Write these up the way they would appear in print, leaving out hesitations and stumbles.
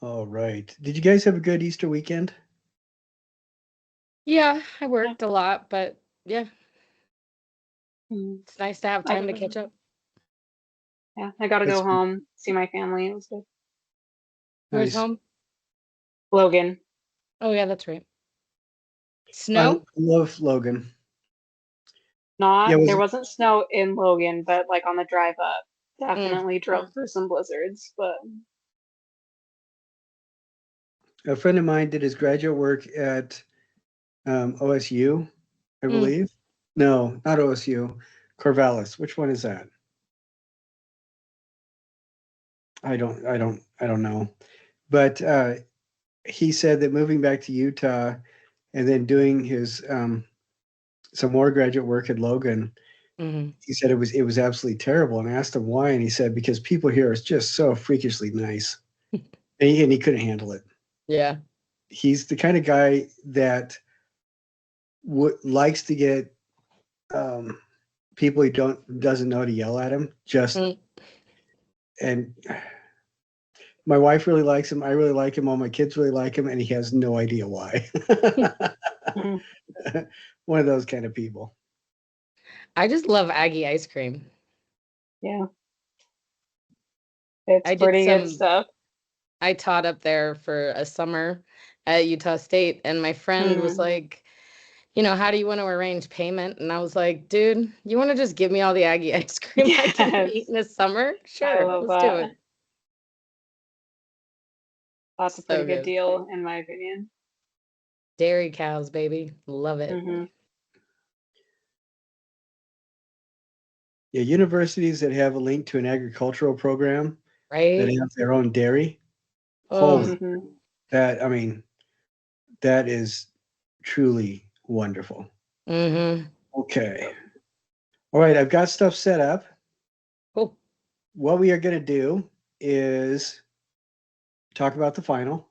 All right. Did you guys have a good Easter weekend? Yeah, I Yeah. worked a lot, but yeah, Mm. it's nice to have I time to got, catch up. I got to That's go home, see my family. It was good. Where's nice. home? Logan. Oh yeah, that's right. I Snow? love Logan. Yeah, Not, was there wasn't snow in Logan, but like on the drive up, Mm. definitely drove through some blizzards. But a friend of mine did his graduate work at OSU, I Mm. believe. No, not OSU. Corvallis. Which one is that? I don't know. But he said that moving back to Utah and then doing his some more graduate work at Logan, Hmm. he said it was absolutely terrible. And I asked him why, and he said because people here are just so freakishly nice, and he couldn't handle it. Yeah. He's the kind of guy that likes to get um, people he doesn't know to yell at him. Just Mm. and my wife really likes him. I really like him. All my kids really like him, and he has no idea why. mm, One of those kind of people. I just love Aggie ice cream. yeah, it's I did pretty good some, stuff. I taught up there for a summer at Utah State, and my friend was Mm, like, how do you want to arrange payment? And I was like, dude, you want to just give me all the Aggie ice cream I can eat yes, in the summer? I Sure, love let's do that. it. That's a So pretty good good. deal, in my opinion. Dairy cows, baby. Love it. Hmm. Yeah, universities that have a link to an agricultural program that Right? have their own dairy. Oh, Holy, that I mean, that is truly wonderful. mm-hmm. Okay. All right, I've got stuff set up. Cool. What we are going to do is talk about the final,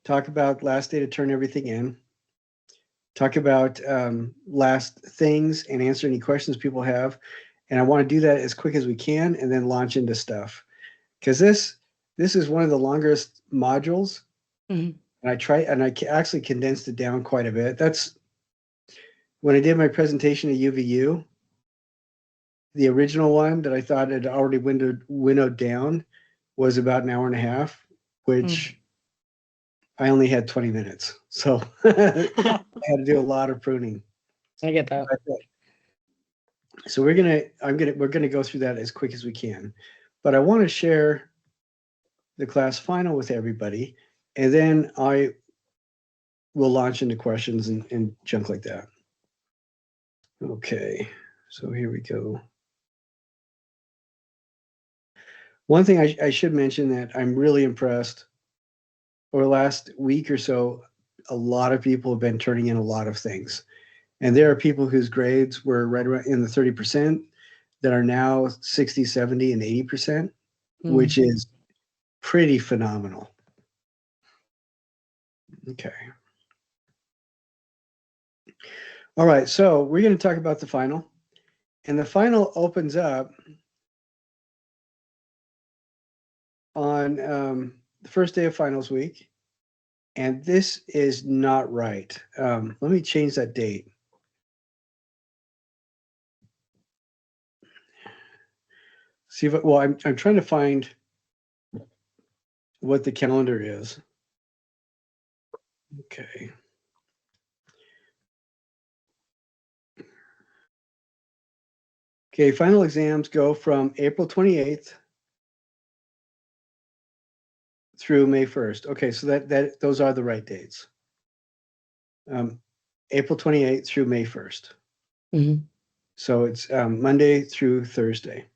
talk about last day to turn everything in, talk about last things, and answer any questions people have. And I want to do that as quick as we can, and then launch into stuff because this is one of the longest modules, Mhm. and I actually condensed it down quite a bit. That's when I did my presentation at UVU. The original one that I thought had already winnowed down was about an hour and a half, Mm. which I only had 20 minutes. So I had to do a lot of pruning. I get that. So we're gonna go through that as quick as we can. But I want to share the class final with everybody, and then I will launch into questions and junk like that. Okay, so here we go. One thing I should mention that I'm really impressed over the last week or so, a lot of people have been turning in a lot of things. And there are people whose grades were right around in the 30% that are now 60, 70, and 80%, Mm. which is pretty phenomenal. Okay. All right. So we're going to talk about the final. And the final opens up on the first day of finals week. And this is not right. Let me change that date. See if well, I'm trying to find what the calendar is. Okay. Okay, final exams go from April 28th through May 1st. Okay, so that those are the right dates. April 28th through May 1st. Mhm. So it's Monday through Thursday.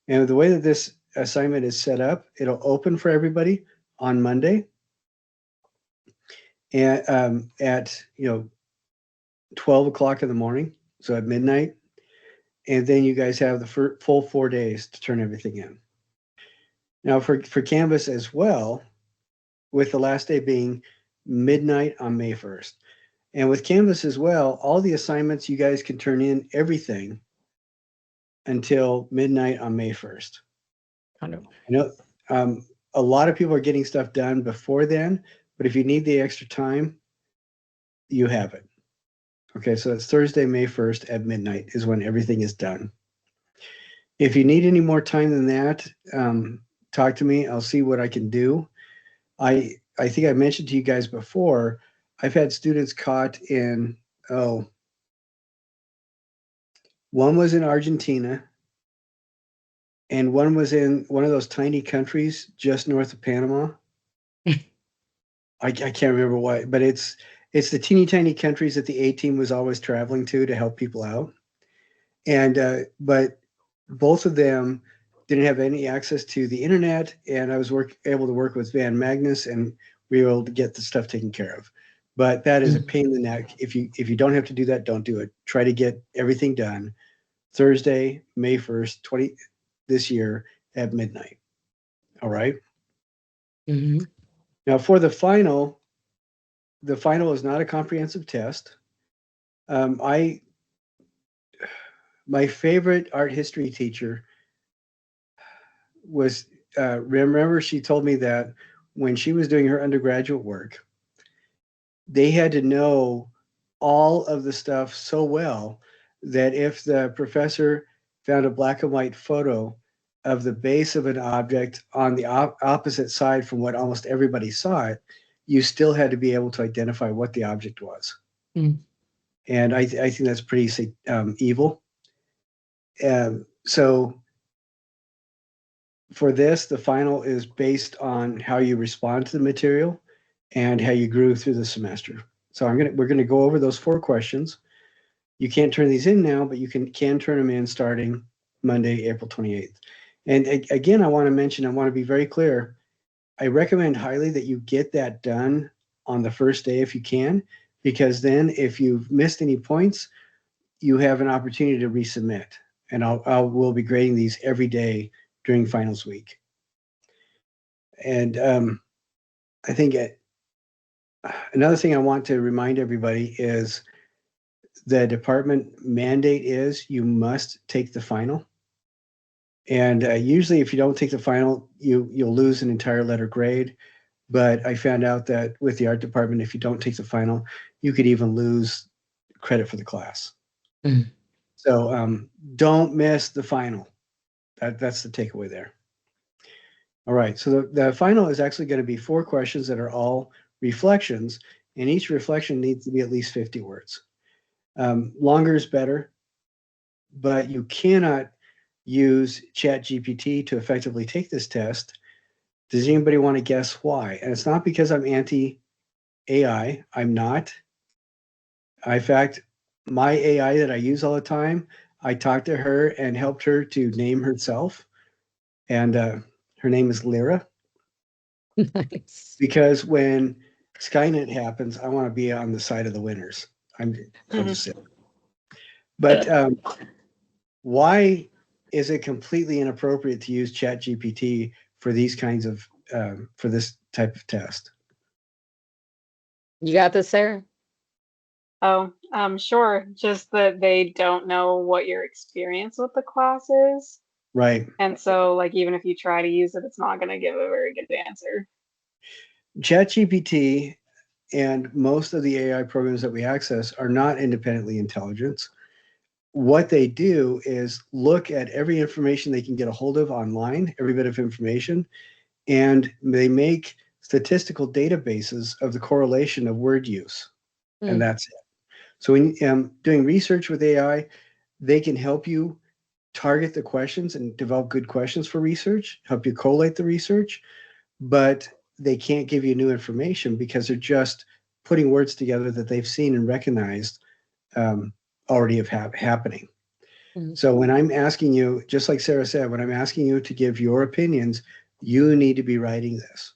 And the way that this assignment is set up, it'll open for everybody on Monday and at 12 o'clock in the morning, so at midnight, and then you guys have the full 4 days to turn everything in. Now for Canvas as well, with the last day being midnight on May 1st. And with Canvas as well, all the assignments you guys can turn in everything until midnight on May 1st. Kind of. I know a lot of people are getting stuff done before then, but if you need the extra time, you have it. Okay, so it's Thursday, May 1st at midnight is when everything is done. If you need any more time than that, talk to me. I'll see what I can do. I think I mentioned to you guys before, I've had students caught in, one was in Argentina, and one was in one of those tiny countries just north of Panama. I can't remember why, but it's the teeny tiny countries that the A team was always traveling to help people out. And but both of them didn't have any access to the internet, and I was able to work with Van Magnus, and we were able to get the stuff taken care of. But that is a pain in the neck. If you don't have to do that, don't do it. Try to get everything done Thursday, May 1st, this year at midnight. All right. Mm-hmm. Now for the final is not a comprehensive test. My favorite art history teacher was, remember she told me that when she was doing her undergraduate work, they had to know all of the stuff so well that if the professor found a black and white photo of the base of an object on the opposite side from what almost everybody saw it, you still had to be able to identify what the object was. Mm. And I think that's pretty evil. So for this, the final is based on how you respond to the material and how you grew through the semester. So we're gonna go over those 4 questions. You can't turn these in now, but you can turn them in starting Monday, April 28th. And again, I want to be very clear. I recommend highly that you get that done on the first day if you can, because then if you've missed any points, you have an opportunity to resubmit. And we'll be grading these every day during finals week. And I think another thing I want to remind everybody is the department mandate is you must take the final. And usually if you don't take the final, you'll lose an entire letter grade. But I found out that with the art department, if you don't take the final, you could even lose credit for the class. Mm. So don't miss the final. That's the takeaway there. All right, so the final is actually going to be 4 questions that are all reflections, and each reflection needs to be at least 50 words. Longer is better, but you cannot use ChatGPT to effectively take this test. Does anybody want to guess why? And it's not because I'm anti-AI. I'm not. In fact, my AI that I use all the time, I talked to her and helped her to name herself. And her name is Lyra. Nice. Because when Skynet happens, I want to be on the side of the winners. I'll just say. But why is it completely inappropriate to use ChatGPT for these kinds of for this type of test? You got this, Sarah? Oh, sure. Just that they don't know what your experience with the class is. Right. And so, like, even if you try to use it, it's not going to give a very good answer. ChatGPT and most of the AI programs that we access are not independently intelligent. What they do is look at every information they can get a hold of online, every bit of information, and they make statistical databases of the correlation of word use. And that's it. So when doing research with AI, they can help you target the questions and develop good questions for research, help you collate the research, but they can't give you new information because they're just putting words together that they've seen and recognized already happening. Mm-hmm. So when I'm asking you, just like Sarah said, when I'm asking you to give your opinions, you need to be writing this.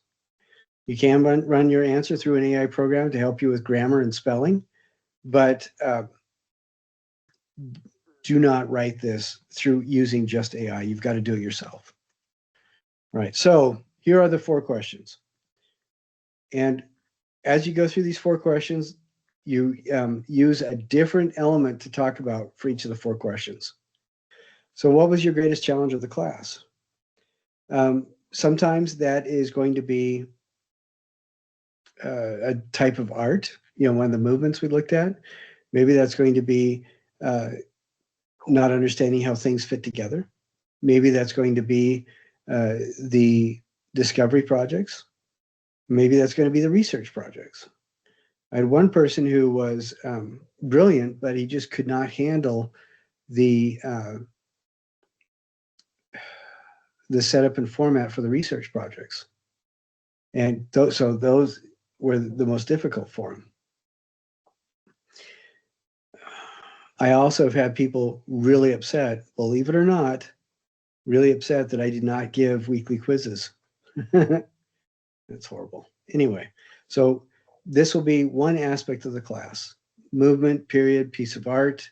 You can run your answer through an AI program to help you with grammar and spelling, but do not write this through using just AI. You've got to do it yourself. Right. So here are the 4 questions. And as you go through these 4 questions, you use a different element to talk about for each of the 4 questions. So what was your greatest challenge of the class? sometimes that is going to be a type of art, one of the movements we looked at. Maybe that's going to be not understanding how things fit together. Maybe that's going to be the discovery projects. Maybe that's going to be the research projects. I had one person who was brilliant, but he just could not handle the setup and format for the research projects. And so those were the most difficult for him. I also have had people really upset, believe it or not, really upset that I did not give weekly quizzes. That's horrible. Anyway, so this will be one aspect of the class: movement, period, piece of art,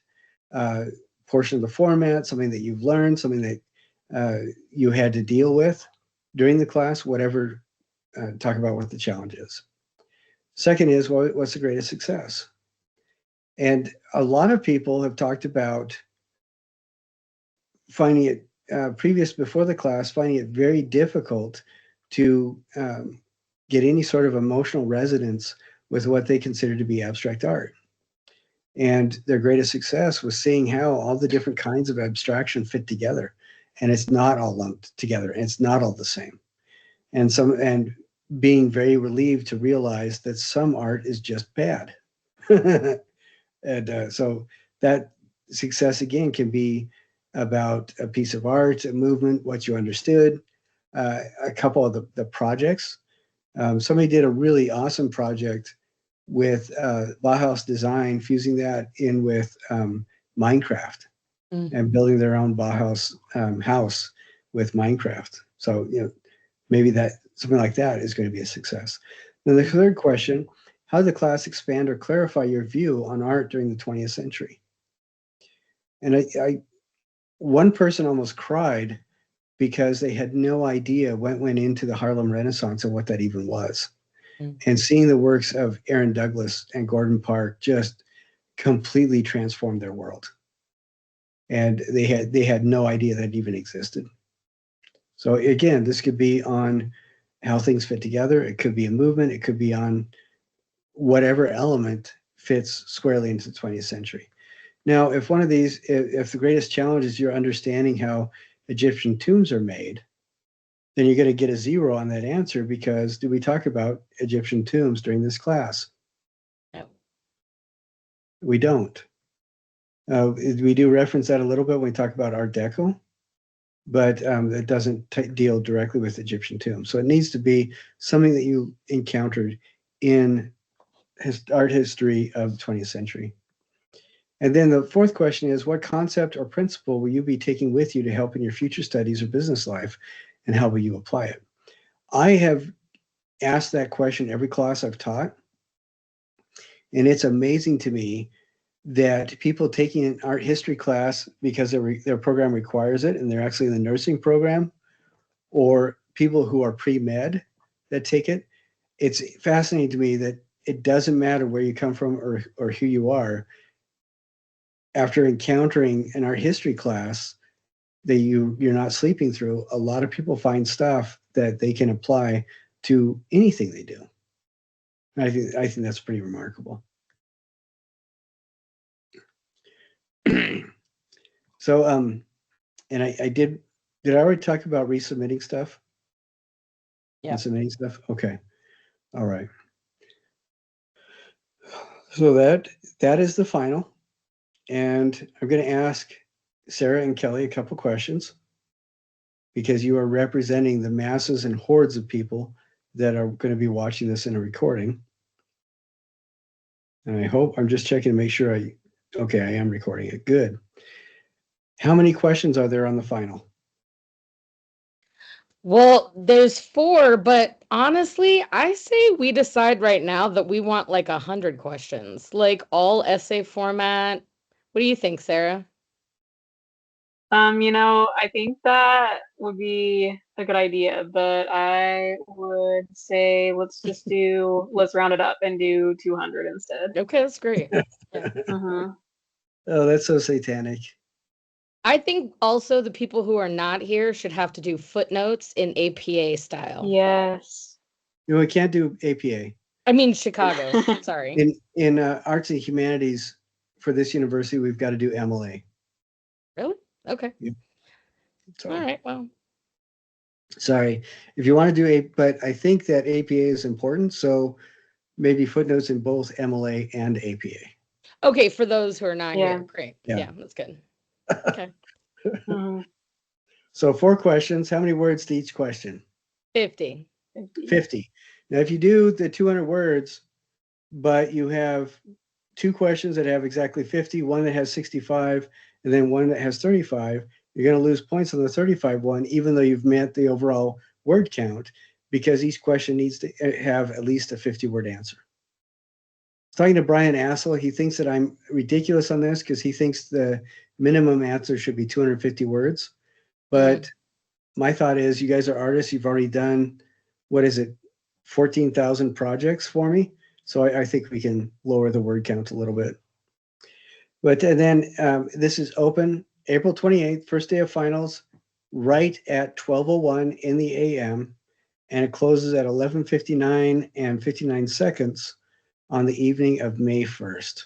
portion of the format, something that you've learned, something that you had to deal with during the class, whatever. Talk about what the challenge is. Second is, what's the greatest success? And a lot of people have talked about finding it before the class, finding it very difficult to get any sort of emotional resonance with what they consider to be abstract art. And their greatest success was seeing how all the different kinds of abstraction fit together, and it's not all lumped together, and it's not all the same. And being very relieved to realize that some art is just bad. And so that success again can be about a piece of art, a movement, what you understood, a couple of the projects. Somebody did a really awesome project with Bauhaus design, fusing that in with Minecraft and building their own Bauhaus house with Minecraft. So, maybe that something like that is going to be a success. Then the third question: how did the class expand or clarify your view on art during the 20th century? And one person almost cried because they had no idea what went into the Harlem Renaissance and what that even was. And seeing the works of Aaron Douglas and Gordon Park just completely transformed their world. And they had no idea that it even existed. So again, this could be on how things fit together. It could be a movement. It could be on whatever element fits squarely into the 20th century. Now, if the greatest challenge is you're understanding how Egyptian tombs are made, then you're going to get a 0 on that answer, because do we talk about Egyptian tombs during this class? No. We don't. We do reference that a little bit when we talk about Art Deco, but it doesn't deal directly with Egyptian tombs. So it needs to be something that you encountered in art history of the 20th century. And then the fourth question is, what concept or principle will you be taking with you to help in your future studies or business life, and how will you apply it? I have asked that question every class I've taught, and it's amazing to me that people taking an art history class because their program requires it, and they're actually in the nursing program, or people who are pre-med that take it. It's fascinating to me that it doesn't matter where you come from or who you are. After encountering an art history class that you're not sleeping through, a lot of people find stuff that they can apply to anything they do. I think that's pretty remarkable. So, and I did I already talk about resubmitting stuff? Yeah. And submitting stuff? Okay. All right. So that is the final. And I'm going to ask Sarah and Kelly a couple questions, because you are representing the masses and hordes of people that are going to be watching this in a recording. And I'm just checking to make sure okay, I am recording it. Good. How many questions are there on the final? Well, there's 4, but honestly, I say we decide right now that we want like 100 questions, like all essay format. What do you think, Sarah? I think that would be a good idea, but I would say let's round it up and do 200 instead. Okay, that's great. Yeah. Mm-hmm. Oh, that's so satanic. I think also the people who are not here should have to do footnotes in APA style. Yes. You know, we can't do APA. I mean, Chicago. Sorry. In arts and humanities for this university, we've got to do MLA. Really? Okay. Yeah. So, All right. Well, sorry. If you want to do but I think that APA is important. So maybe footnotes in both MLA and APA. okay. For those who are not Yeah. here, great. Yeah. Yeah, that's good. Okay. Mhm. So 4 questions. How many words to each question? 50. 50. Now, if you do the 200 words, but you have 2 questions that have exactly 50, one that has 65, and then one that has 35, you're going to lose points on the 35 one, even though you've met the overall word count, because each question needs to have at least a 50-word answer. Talking to Brian Assel, he thinks that I'm ridiculous on this because he thinks the minimum answer should be 250 words. But my thought is, you guys are artists. You've already done, what is it, 14,000 projects for me. So I think we can lower the word count a little bit. But then this is open April 28th, first day of finals, right at 12:01 in the AM, and it closes at 11:59 and 59 seconds on the evening of May 1st.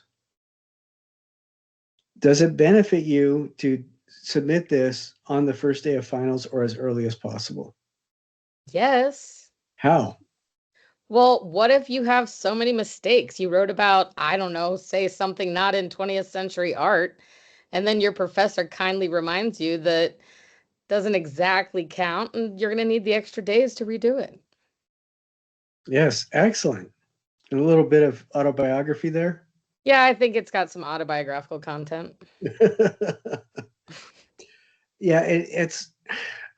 Does it benefit you to submit this on the first day of finals or as early as possible? Yes. How? Well, what if you have so many mistakes? You wrote about, I don't know, say something not in 20th century art, and then your professor kindly reminds you that doesn't exactly count, and you're going to need the extra days to redo it. Yes, excellent. And a little bit of autobiography there. Yeah, I think it's got some autobiographical content. Yeah, it's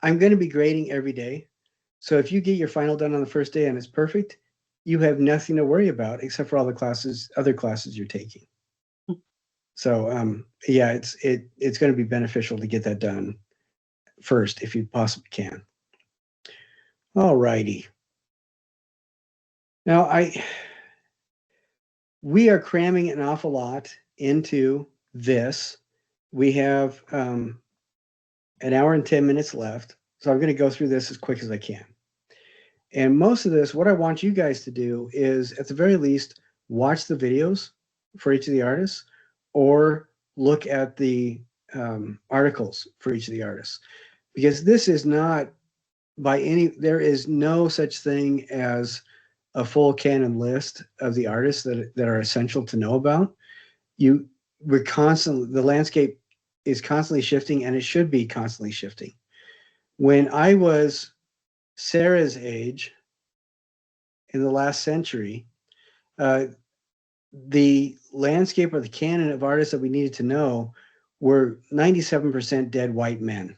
I'm going to be grading every day. So if you get your final done on the first day and it's perfect, you have nothing to worry about except for all the other classes you're taking. So yeah, it's going to be beneficial to get that done first if you possibly can. All righty. Now we are cramming an awful lot into this. We have an hour and 10 minutes left. So I'm going to go through this as quick as I can. And most of this, what I want you guys to do is, at the very least, watch the videos for each of the artists or look at the articles for each of the artists. Because this is not there is no such thing as a full canon list of the artists that are essential to know about. The landscape is constantly shifting, and it should be constantly shifting. When I was Sarah's age in the last century, the landscape or the canon of artists that we needed to know were 97% dead white men.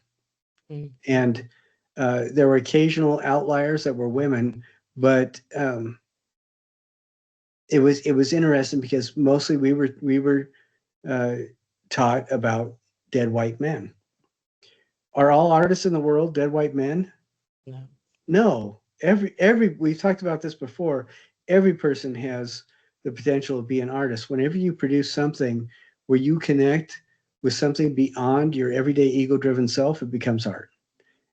Mm. And there were occasional outliers that were women, but it was interesting because mostly we were taught about dead white men. Are all artists in the world dead white men? No. No. We've talked about this before. Every person has the potential to be an artist. Whenever you produce something where you connect with something beyond your everyday ego-driven self, it becomes art.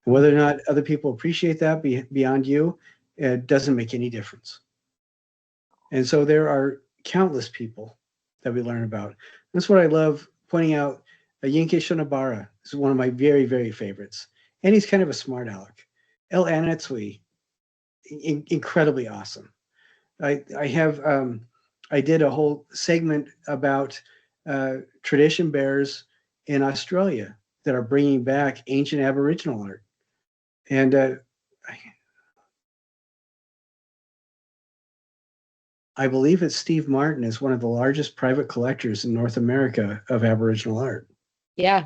And whether or not other people appreciate that beyond you, it doesn't make any difference. And so there are countless people that we learn about. That's what I love pointing out. Yinke Shonobara is one of my very, very favorites. And he's kind of a smart aleck. El Anatsui, incredibly awesome. I did a whole segment about tradition bearers in Australia that are bringing back ancient Aboriginal art. And I believe it's Steve Martin is one of the largest private collectors in North America of Aboriginal art. Yeah.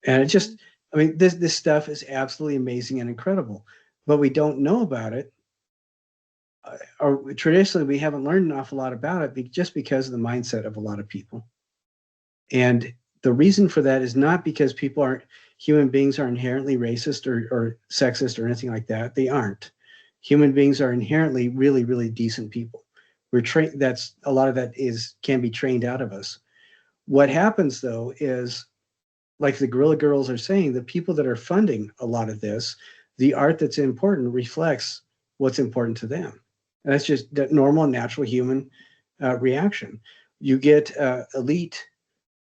And it just, I mean, this stuff is absolutely amazing and incredible, but we don't know about it. Or traditionally, we haven't learned an awful lot about it just because of the mindset of a lot of people. And the reason for that is not because human beings are inherently racist or sexist or anything like that. They aren't. Human beings are inherently really, really decent people. We're trained. A lot of that can be trained out of us. What happens though is, like the Guerrilla Girls are saying, the people that are funding a lot of this, the art that's important reflects what's important to them. And that's just the normal, natural human reaction. You get elite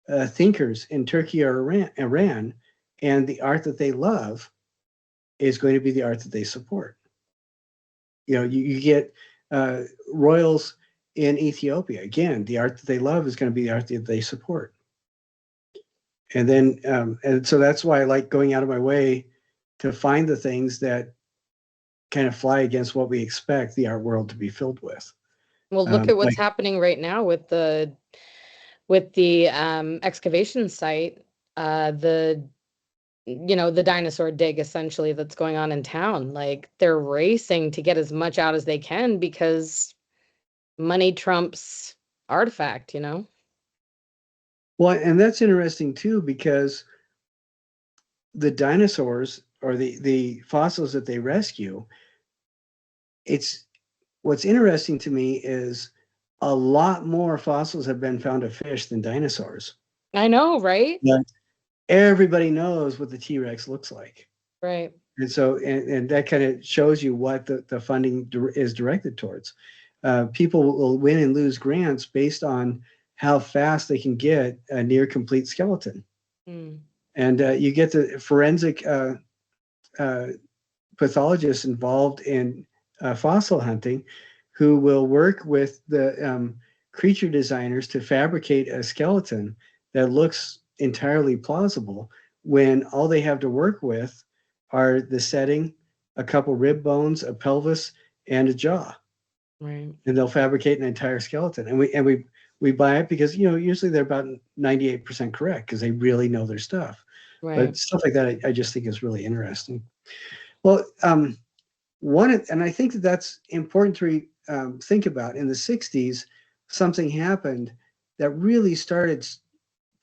thinkers in Turkey or Iran, and the art that they love is going to be the art that they support. You know, you get royals in Ethiopia. Again, the art that they love is going to be the art that they support. And then, and so that's why I like going out of my way to find the things that kind of fly against what we expect the art world to be filled with. Well, look at what's like, happening right now with the excavation site, the the dinosaur dig essentially that's going on in town. Like they're racing to get as much out as they can because money trumps artifact, Well, and that's interesting too, because the dinosaurs or the fossils that they rescue, it's what's interesting to me is a lot more fossils have been found of fish than dinosaurs. I know, right? Yeah. Everybody knows what the T-Rex looks like. Right. And so, and that kind of shows you what the funding is directed towards. People will win and lose grants based on how fast they can get a near complete skeleton. Mm. And you get the forensic pathologists involved in fossil hunting who will work with the creature designers to fabricate a skeleton that looks entirely plausible when all they have to work with are the setting, a couple rib bones, a pelvis, and a jaw. Right. And they'll fabricate an entire skeleton. And we buy it because, usually they're about 98% correct because they really know their stuff. Right. But stuff like that, I just think is really interesting. Well, and I think that's important to think about. In the 60s, something happened that really started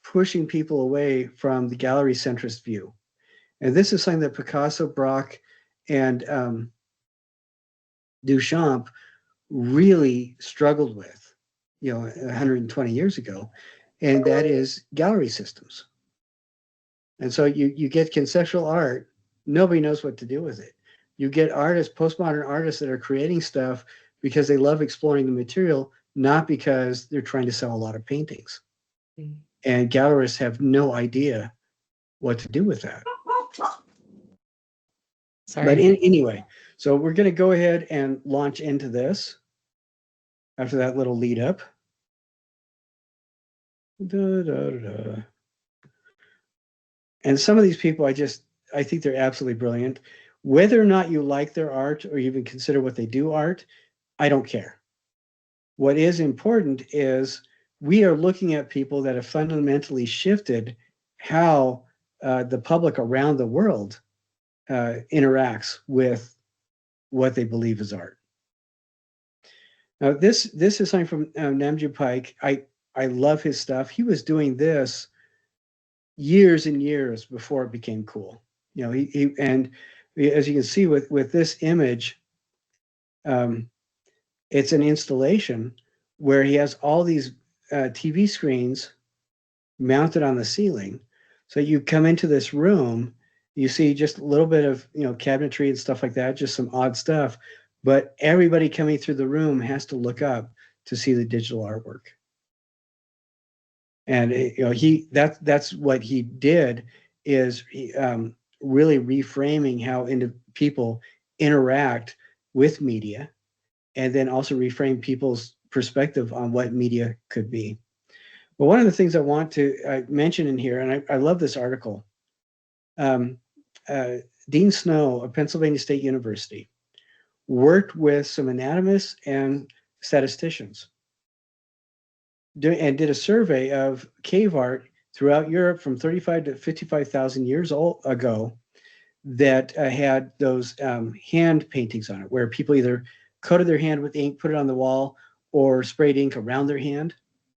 pushing people away from the gallery centrist view. And this is something that Picasso, Braque, and Duchamp really struggled with, 120 years ago, and that is gallery systems. And so you get conceptual art, nobody knows what to do with it. You get artists, postmodern artists that are creating stuff because they love exploring the material, not because they're trying to sell a lot of paintings. Mm. And gallerists have no idea what to do with that. Sorry. But anyway, so we're going to go ahead and launch into this after that little lead up. And some of these people, I think they're absolutely brilliant. Whether or not you like their art or even consider what they do art, I don't care. What is important is we are looking at people that have fundamentally shifted how the public around the world interacts with what they believe is art. Now, this is something from Namju Pike. I love his stuff. He was doing this years and years before it became cool. He and as you can see with this image, it's an installation where he has all these TV screens mounted on the ceiling. So you come into this room, you see just a little bit of cabinetry and stuff like that, just some odd stuff. But everybody coming through the room has to look up to see the digital artwork. And that's what he did is really reframing how people interact with media, and then also reframe people's perspective on what media could be. But one of the things I want to mention in here, and I love this article, Dean Snow of Pennsylvania State University worked with some anatomists and statisticians and did a survey of cave art throughout Europe from 35 to 55,000 years ago that had those hand paintings on it, where people either coated their hand with ink, put it on the wall, or sprayed ink around their hand,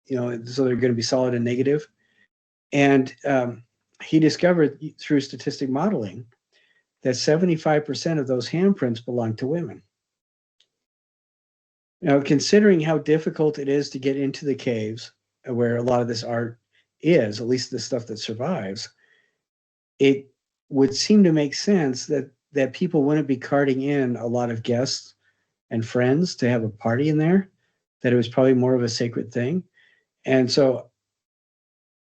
so they're going to be solid and negative. And he discovered through statistic modeling that 75% of those handprints belong to women. Now, considering how difficult it is to get into the caves where a lot of this art is, at least the stuff that survives, it would seem to make sense that people wouldn't be carting in a lot of guests and friends to have a party in there, that it was probably more of a sacred thing. And so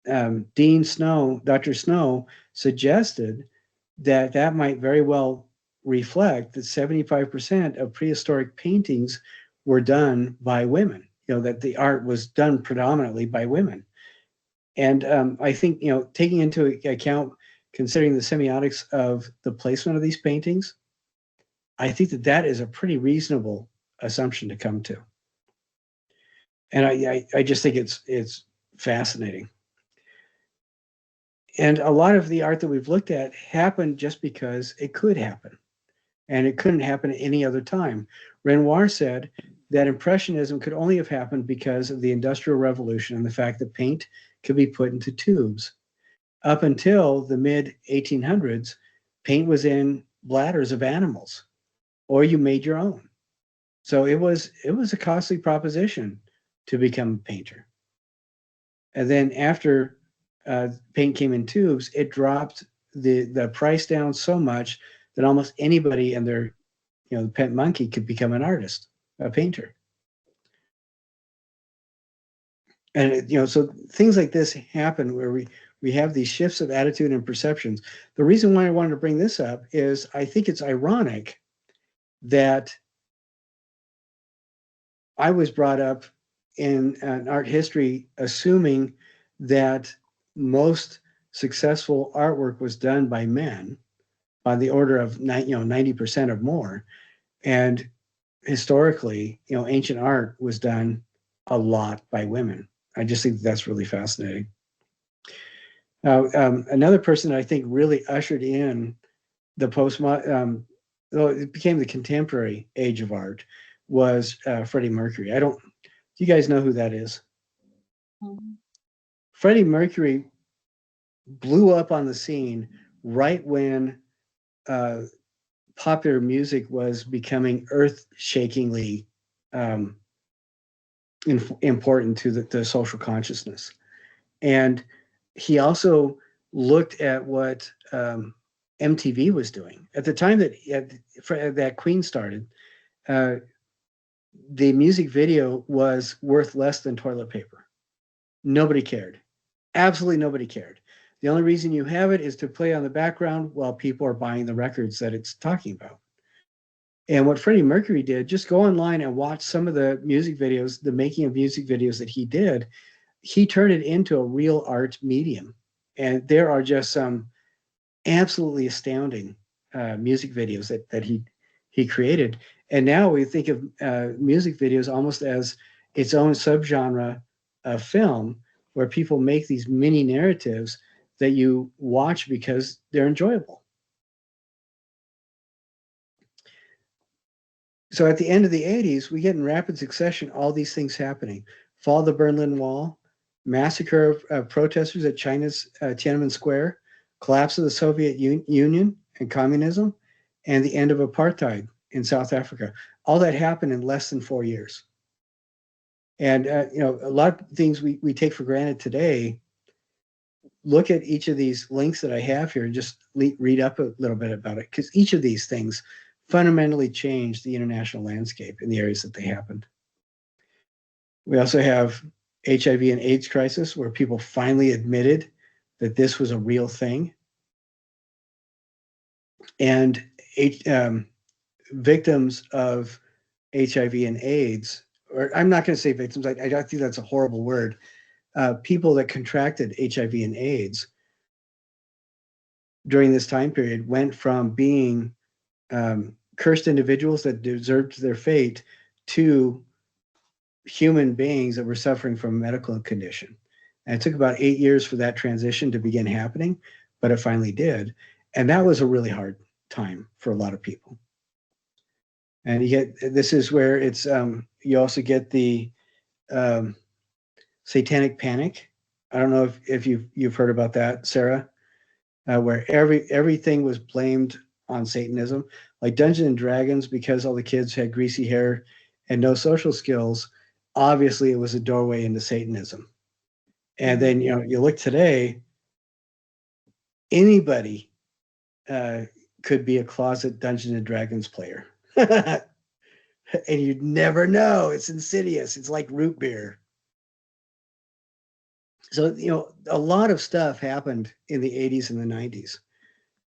Dean Snow, Dr. Snow, suggested that that might very well reflect that 75% of prehistoric paintings were done by women, that the art was done predominantly by women. And I think, taking into account, considering the semiotics of the placement of these paintings, I think that that is a pretty reasonable assumption to come to. And I just think it's fascinating. And a lot of the art that we've looked at happened just because it could happen. And it couldn't happen at any other time. Renoir said that Impressionism could only have happened because of the Industrial Revolution and the fact that paint could be put into tubes. Up until the mid-1800s, paint was in bladders of animals, or you made your own. So it was a costly proposition to become a painter. And then after paint came in tubes, it dropped the price down so much that almost anybody and their, the pet monkey could become an artist, a painter. And so things like this happen where we have these shifts of attitude and perceptions. The reason why I wanted to bring this up is I think it's ironic that I was brought up in an art history assuming that most successful artwork was done by men on the order of 90% or more. And historically, ancient art was done a lot by women. I just think that's really fascinating. Another person that I think really ushered in the postmodern, it became the contemporary age of art, was Freddie Mercury. Do you guys know who that is? Mm-hmm. Freddie Mercury blew up on the scene right when popular music was becoming earth-shakingly important to the social consciousness. And he also looked at what MTV was doing. At the time that Queen started, the music video was worth less than toilet paper. Nobody cared. Absolutely nobody cared. The only reason you have it is to play on the background while people are buying the records that it's talking about. And what Freddie Mercury did, just go online and watch some of the music videos, the making of music videos that he did. He turned it into a real art medium. And there are just some absolutely astounding music videos that he created. And now we think of music videos almost as its own subgenre of film, where people make these mini narratives that you watch because they're enjoyable. So at the end of the 80s, we get in rapid succession all these things happening. Fall of the Berlin Wall, massacre of protesters at China's Tiananmen Square, collapse of the Soviet Union and communism, and the end of apartheid in South Africa. All that happened in less than 4 years. And a lot of things we take for granted today. Look at each of these links that I have here and just read up a little bit about it, because each of these things fundamentally changed the international landscape in the areas that they happened. We also have HIV and AIDS crisis, where people finally admitted that this was a real thing. And victims of HIV and AIDS, or I'm not going to say victims, I think that's a horrible word. People that contracted HIV and AIDS during this time period went from being cursed individuals that deserved their fate to human beings that were suffering from a medical condition. And it took about 8 years for that transition to begin happening, but it finally did. And that was a really hard time for a lot of people. And this is where it's, you also get the satanic panic. I don't know if you've heard about that, Sarah, where everything was blamed on Satanism, like Dungeons and Dragons, because all the kids had greasy hair and no social skills. Obviously, it was a doorway into Satanism. And then you look today, anybody could be a closet Dungeons and Dragons player. And you'd never know. It's insidious. It's like root beer. So, a lot of stuff happened in the 80s and the 90s.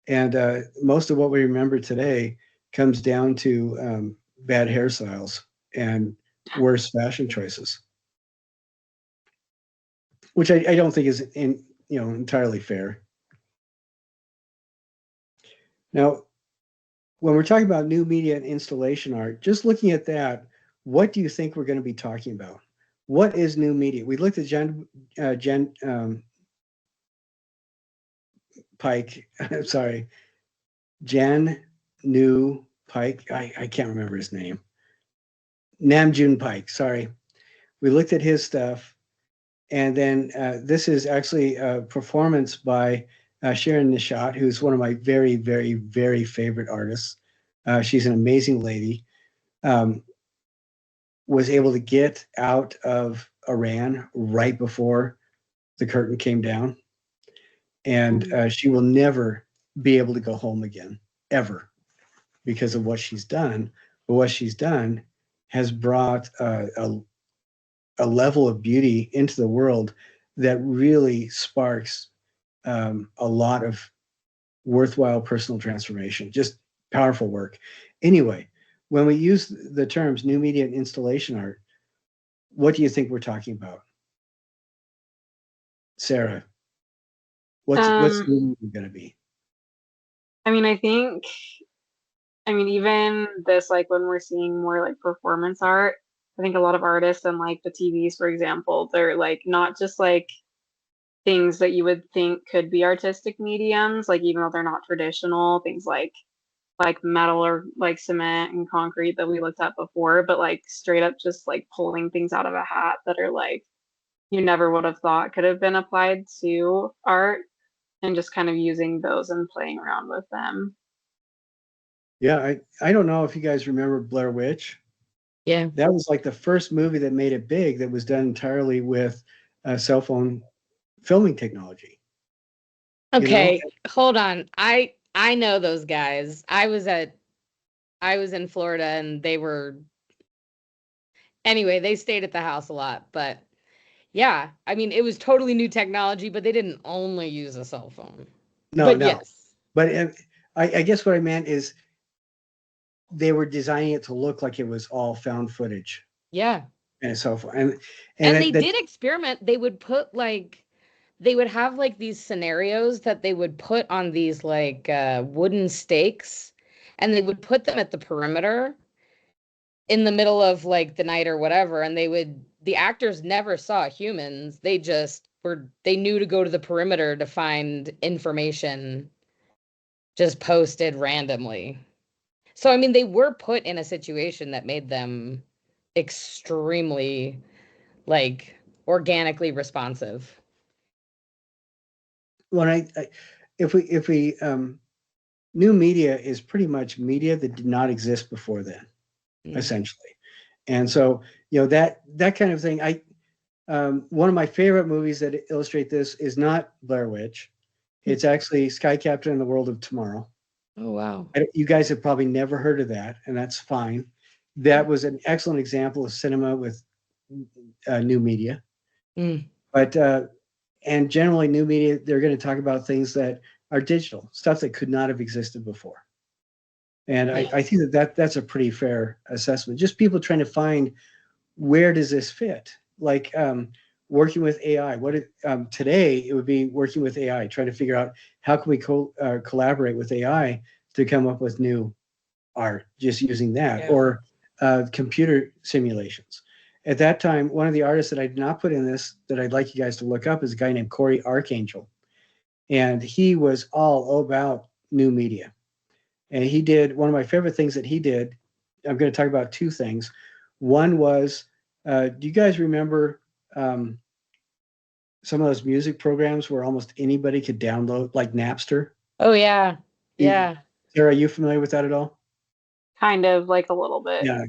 And most of what we remember today comes down to bad hairstyles and worse fashion choices, which I don't think is entirely fair. Now, when we're talking about new media and installation art, just looking at that, what do you think we're going to be talking about? What is new media? We looked at Jen Pike. Sorry, Jan New Pike. I can't remember his name. Nam June Pike. Sorry, we looked at his stuff, and then this is actually a performance by Sharon Nishat, who's one of my very, very, very favorite artists. She's an amazing lady. Was able to get out of Iran right before the curtain came down. And she will never be able to go home again, ever, because of what she's done. But what she's done has brought a level of beauty into the world that really sparks a lot of worthwhile personal transformation, just powerful work. Anyway, when we use the terms new media and installation art, what do you think we're talking about? Sarah, what's new media going to be? I mean, even this, like when we're seeing more like performance art, I think a lot of artists and like the TVs, for example, they're like not just like things that you would think could be artistic mediums, like even though they're not traditional, things like metal or like cement and concrete that we looked at before, but like straight up just like pulling things out of a hat that are like you never would have thought could have been applied to art, and just kind of using those and playing around with them. Yeah, I don't know if you guys remember Blair Witch. Yeah. That was like the first movie that made it big that was done entirely with cell phone filming technology. Okay, hold on. I know those guys. I was in Florida and anyway, they stayed at the house a lot, but yeah, I mean, it was totally new technology, but they didn't only use a cell phone. No. Yes. But I guess what I meant is they were designing it to look like it was all found footage. Yeah. And cell phone. And they did experiment. They would have like these scenarios that they would put on these like wooden stakes, and they would put them at the perimeter in the middle of like the night or whatever, and the actors never saw humans. They knew to go to the perimeter to find information just posted randomly. So I mean, they were put in a situation that made them extremely like organically responsive. Well, if we new media is pretty much media that did not exist before then, essentially. And so, that kind of thing. One of my favorite movies that illustrate this is not Blair Witch. It's actually Sky Captain and the World of Tomorrow. Oh, wow. You guys have probably never heard of that, and that's fine. That was an excellent example of cinema with new media. But and generally new media, they're going to talk about things that are digital, stuff that could not have existed before. And I think that's a pretty fair assessment. Just people trying to find, where does this fit? Like working with AI. Today it would be working with AI, trying to figure out how can we collaborate with AI to come up with new art, just using that, or computer simulations. At that time, one of the artists that I did not put in this that I'd like you guys to look up is a guy named Corey Archangel. And he was all about new media. And he did one of my favorite things that he did. I'm going to talk about two things. One was, do you guys remember some of those music programs where almost anybody could download, like Napster? Oh, yeah. Yeah. Sarah, are you familiar with that at all? Kind of, like a little bit. Yeah,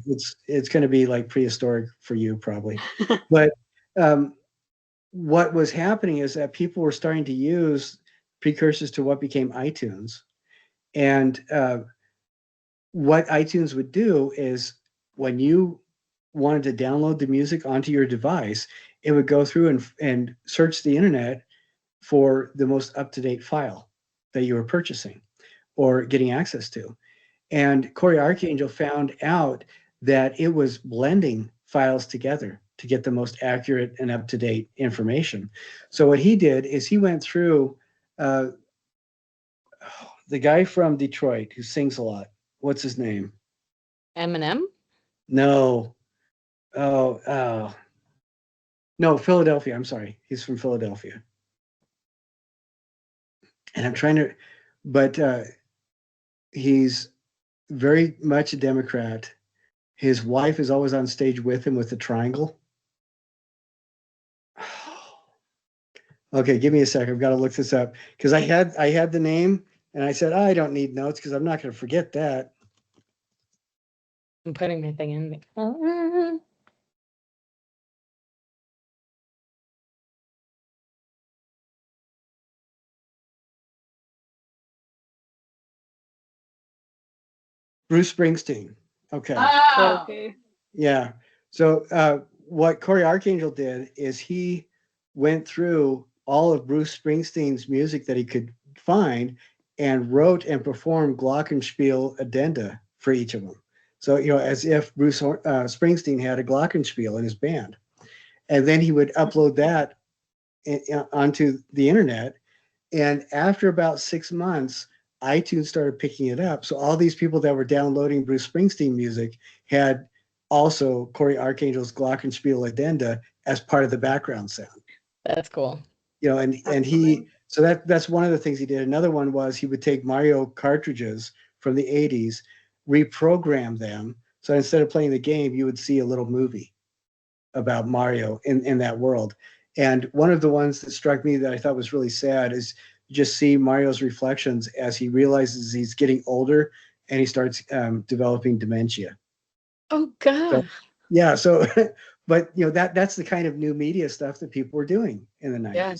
it's going to be like prehistoric for you probably. But what was happening is that people were starting to use precursors to what became iTunes. And what iTunes would do is when you wanted to download the music onto your device, it would go through and search the internet for the most up-to-date file that you were purchasing or getting access to. And Corey Archangel found out that it was blending files together to get the most accurate and up-to-date information. So what he did is he went through the guy from Detroit who sings a lot. What's his name? Eminem? No. Oh, no, Philadelphia. I'm sorry. He's from Philadelphia. And I'm trying to, but he's very much a Democrat. His wife is always on stage with him with the triangle. Okay, give me a second. I've got to look this up because I had the name and I said, I don't need notes because I'm not going to forget that. I'm putting my thing in. Bruce Springsteen. Okay. Oh. Okay. Yeah. So what Corey Archangel did is he went through all of Bruce Springsteen's music that he could find and wrote and performed glockenspiel addenda for each of them. So, as if Bruce Springsteen had a glockenspiel in his band. And then he would upload that onto the internet. And after about 6 months, iTunes started picking it up. So all these people that were downloading Bruce Springsteen music had also Corey Archangel's glockenspiel addenda as part of the background sound. That's cool. And he, so that's one of the things he did. Another one was he would take Mario cartridges from the 80s, reprogram them. So instead of playing the game, you would see a little movie about Mario in that world. And one of the ones that struck me that I thought was really sad is you just see Mario's reflections as he realizes he's getting older and he starts developing dementia. Oh God. So, yeah. So, but that's the kind of new media stuff that people were doing in the 90s. Yeah.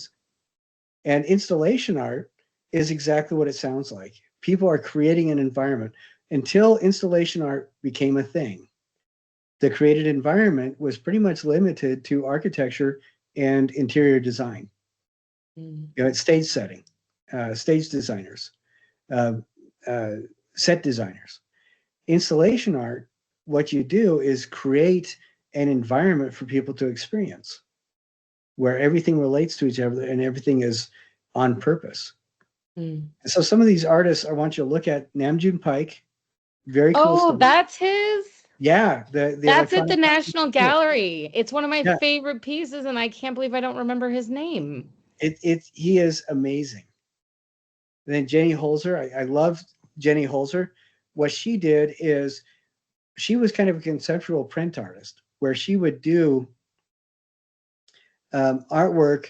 And installation art is exactly what it sounds like. People are creating an environment. Until installation art became a thing, the created environment was pretty much limited to architecture and interior design. It's stage setting, stage designers, set designers. Installation art, what you do is create an environment for people to experience where everything relates to each other and everything is on purpose. And so some of these artists, I want you to look at Namjoon Pike. Very cool. Oh, stuff. that's his? Yeah. That's at the National Gallery. It's one of my favorite pieces, and I can't believe I don't remember his name. He is amazing. And then Jenny Holzer, I love Jenny Holzer. What she did is she was kind of a conceptual print artist where she would do artwork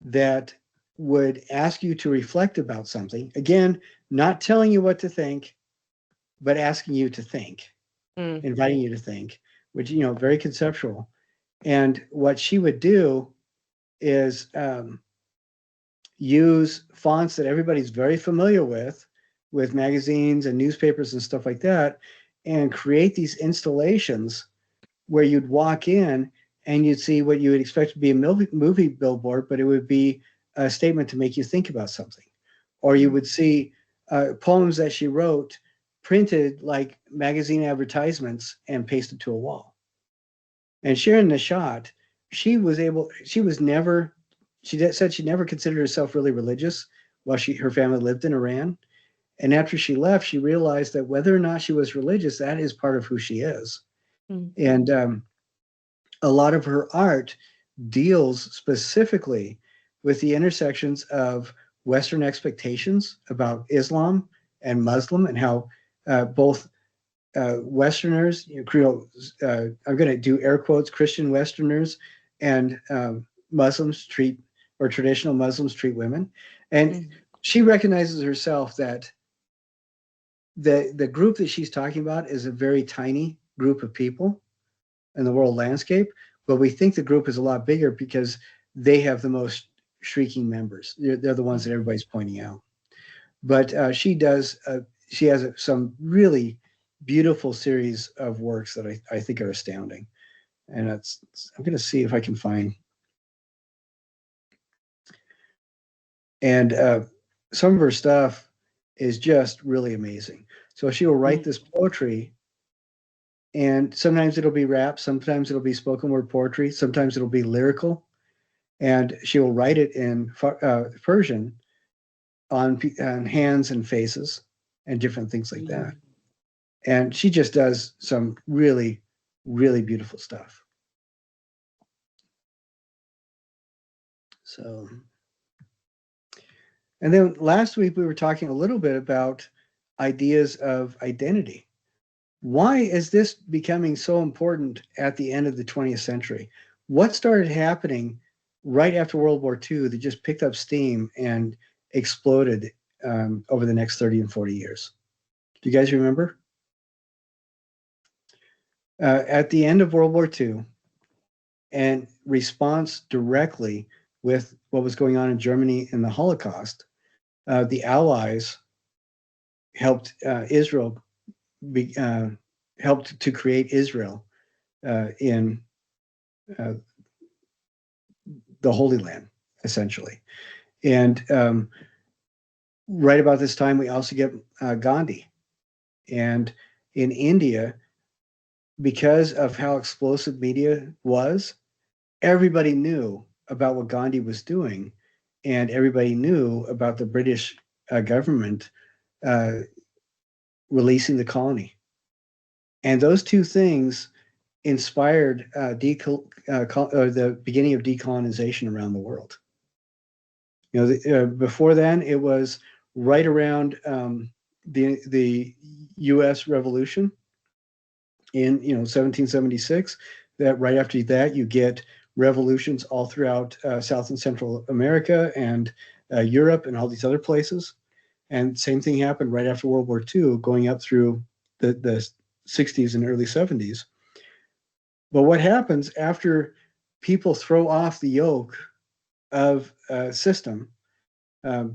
that would ask you to reflect about something. Again, not telling you what to think, but asking you to think, inviting you to think, which, very conceptual. And what she would do is use fonts that everybody's very familiar with magazines and newspapers and stuff like that, and create these installations where you'd walk in and you'd see what you would expect to be a movie billboard, but it would be a statement to make you think about something. Or you would see poems that she wrote printed like magazine advertisements and pasted to a wall. And Sharon Nishat, she said she never considered herself really religious while her family lived in Iran. And after she left, she realized that whether or not she was religious, that is part of who she is. And a lot of her art deals specifically with the intersections of Western expectations about Islam and Muslim, and how both Westerners, I'm going to do air quotes, Christian Westerners and Muslims traditional Muslims treat women. And she recognizes herself that the group that she's talking about is a very tiny group of people in the world landscape, but we think the group is a lot bigger because they have the most shrieking members. They're the ones that everybody's pointing out. But she does. She has some really beautiful series of works that I think are astounding. And I'm going to see if I can find. And some of her stuff is just really amazing. So she will write this poetry, and sometimes it'll be rap, sometimes it'll be spoken word poetry, sometimes it'll be lyrical, and she will write it in Persian on hands and faces and different things like that. And she just does some really, really beautiful stuff. So, and then last week we were talking a little bit about ideas of identity. Why is this becoming so important at the end of the 20th century? What started happening right after World War II that just picked up steam and exploded over the next 30 and 40 years? Do you guys remember? At the end of World War II, and response directly with what was going on in Germany in the Holocaust, the Allies helped Israel helped to create Israel in the Holy Land, essentially. And right about this time, we also get Gandhi. And in India, because of how explosive media was, everybody knew about what Gandhi was doing, and everybody knew about the British government releasing the colony. And those two things inspired the beginning of decolonization around the world. Before then, it was right around the U.S. Revolution in 1776. That right after that, you get revolutions all throughout South and Central America and Europe and all these other places. And same thing happened right after World War II, going up through the 60s and early 70s. But what happens after people throw off the yoke of a system,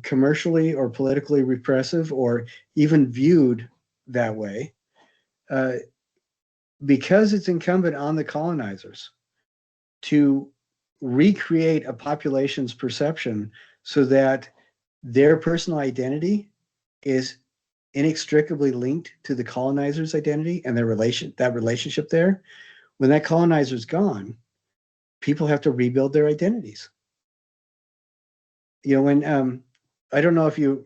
commercially or politically repressive, or even viewed that way, because it's incumbent on the colonizers to recreate a population's perception so that their personal identity is inextricably linked to the colonizer's identity and that relationship there. When that colonizer's gone, people have to rebuild their identities. When I don't know if you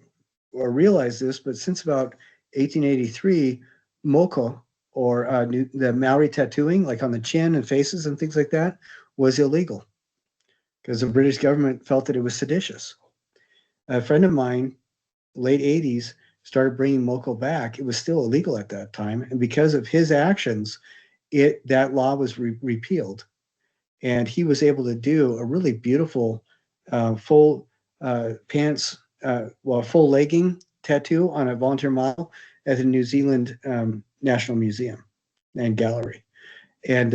realize this, but since about 1883, moko, or the Maori tattooing, like on the chin and faces and things like that, was illegal because the British government felt that it was seditious. A friend of mine, late 80s, started bringing moko back. It was still illegal at that time, and because of his actions, that law was repealed, and he was able to do a really beautiful full pants, full legging tattoo on a volunteer model at the New Zealand National Museum and Gallery. And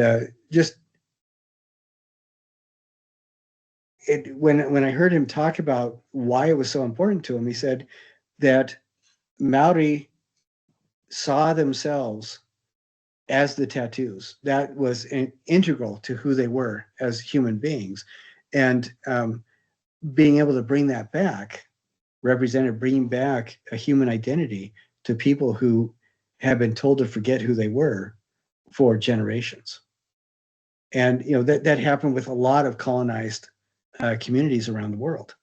when I heard him talk about why it was so important to him, he said that Maori saw themselves as the tattoos. That was integral to who they were as human beings. And being able to bring that back represented bringing back a human identity to people who have been told to forget who they were for generations. And that happened with a lot of colonized communities around the world.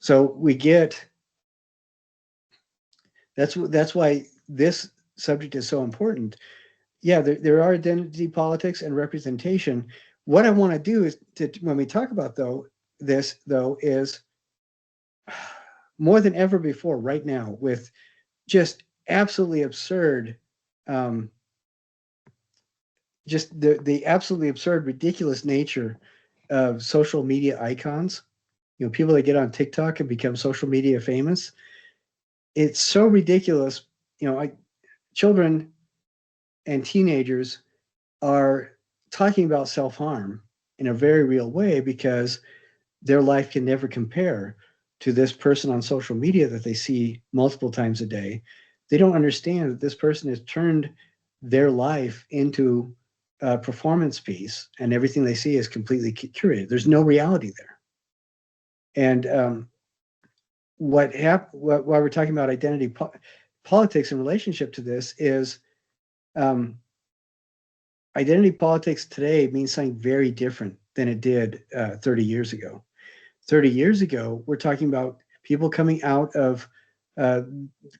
So we get that's why this subject is so important. Yeah, there are identity politics and representation. What I want to do is when we talk about this is more than ever before right now, with just absolutely absurd, just the absolutely absurd, ridiculous nature of social media icons. People that get on TikTok and become social media famous. It's so ridiculous. Children and teenagers are talking about self-harm in a very real way because their life can never compare to this person on social media that they see multiple times a day. They don't understand that this person has turned their life into a performance piece, and everything they see is completely curated. There's no reality there. And what we're talking about identity politics in relationship to this is identity politics today means something very different than it did 30 years ago. 30 years ago, we're talking about people coming out of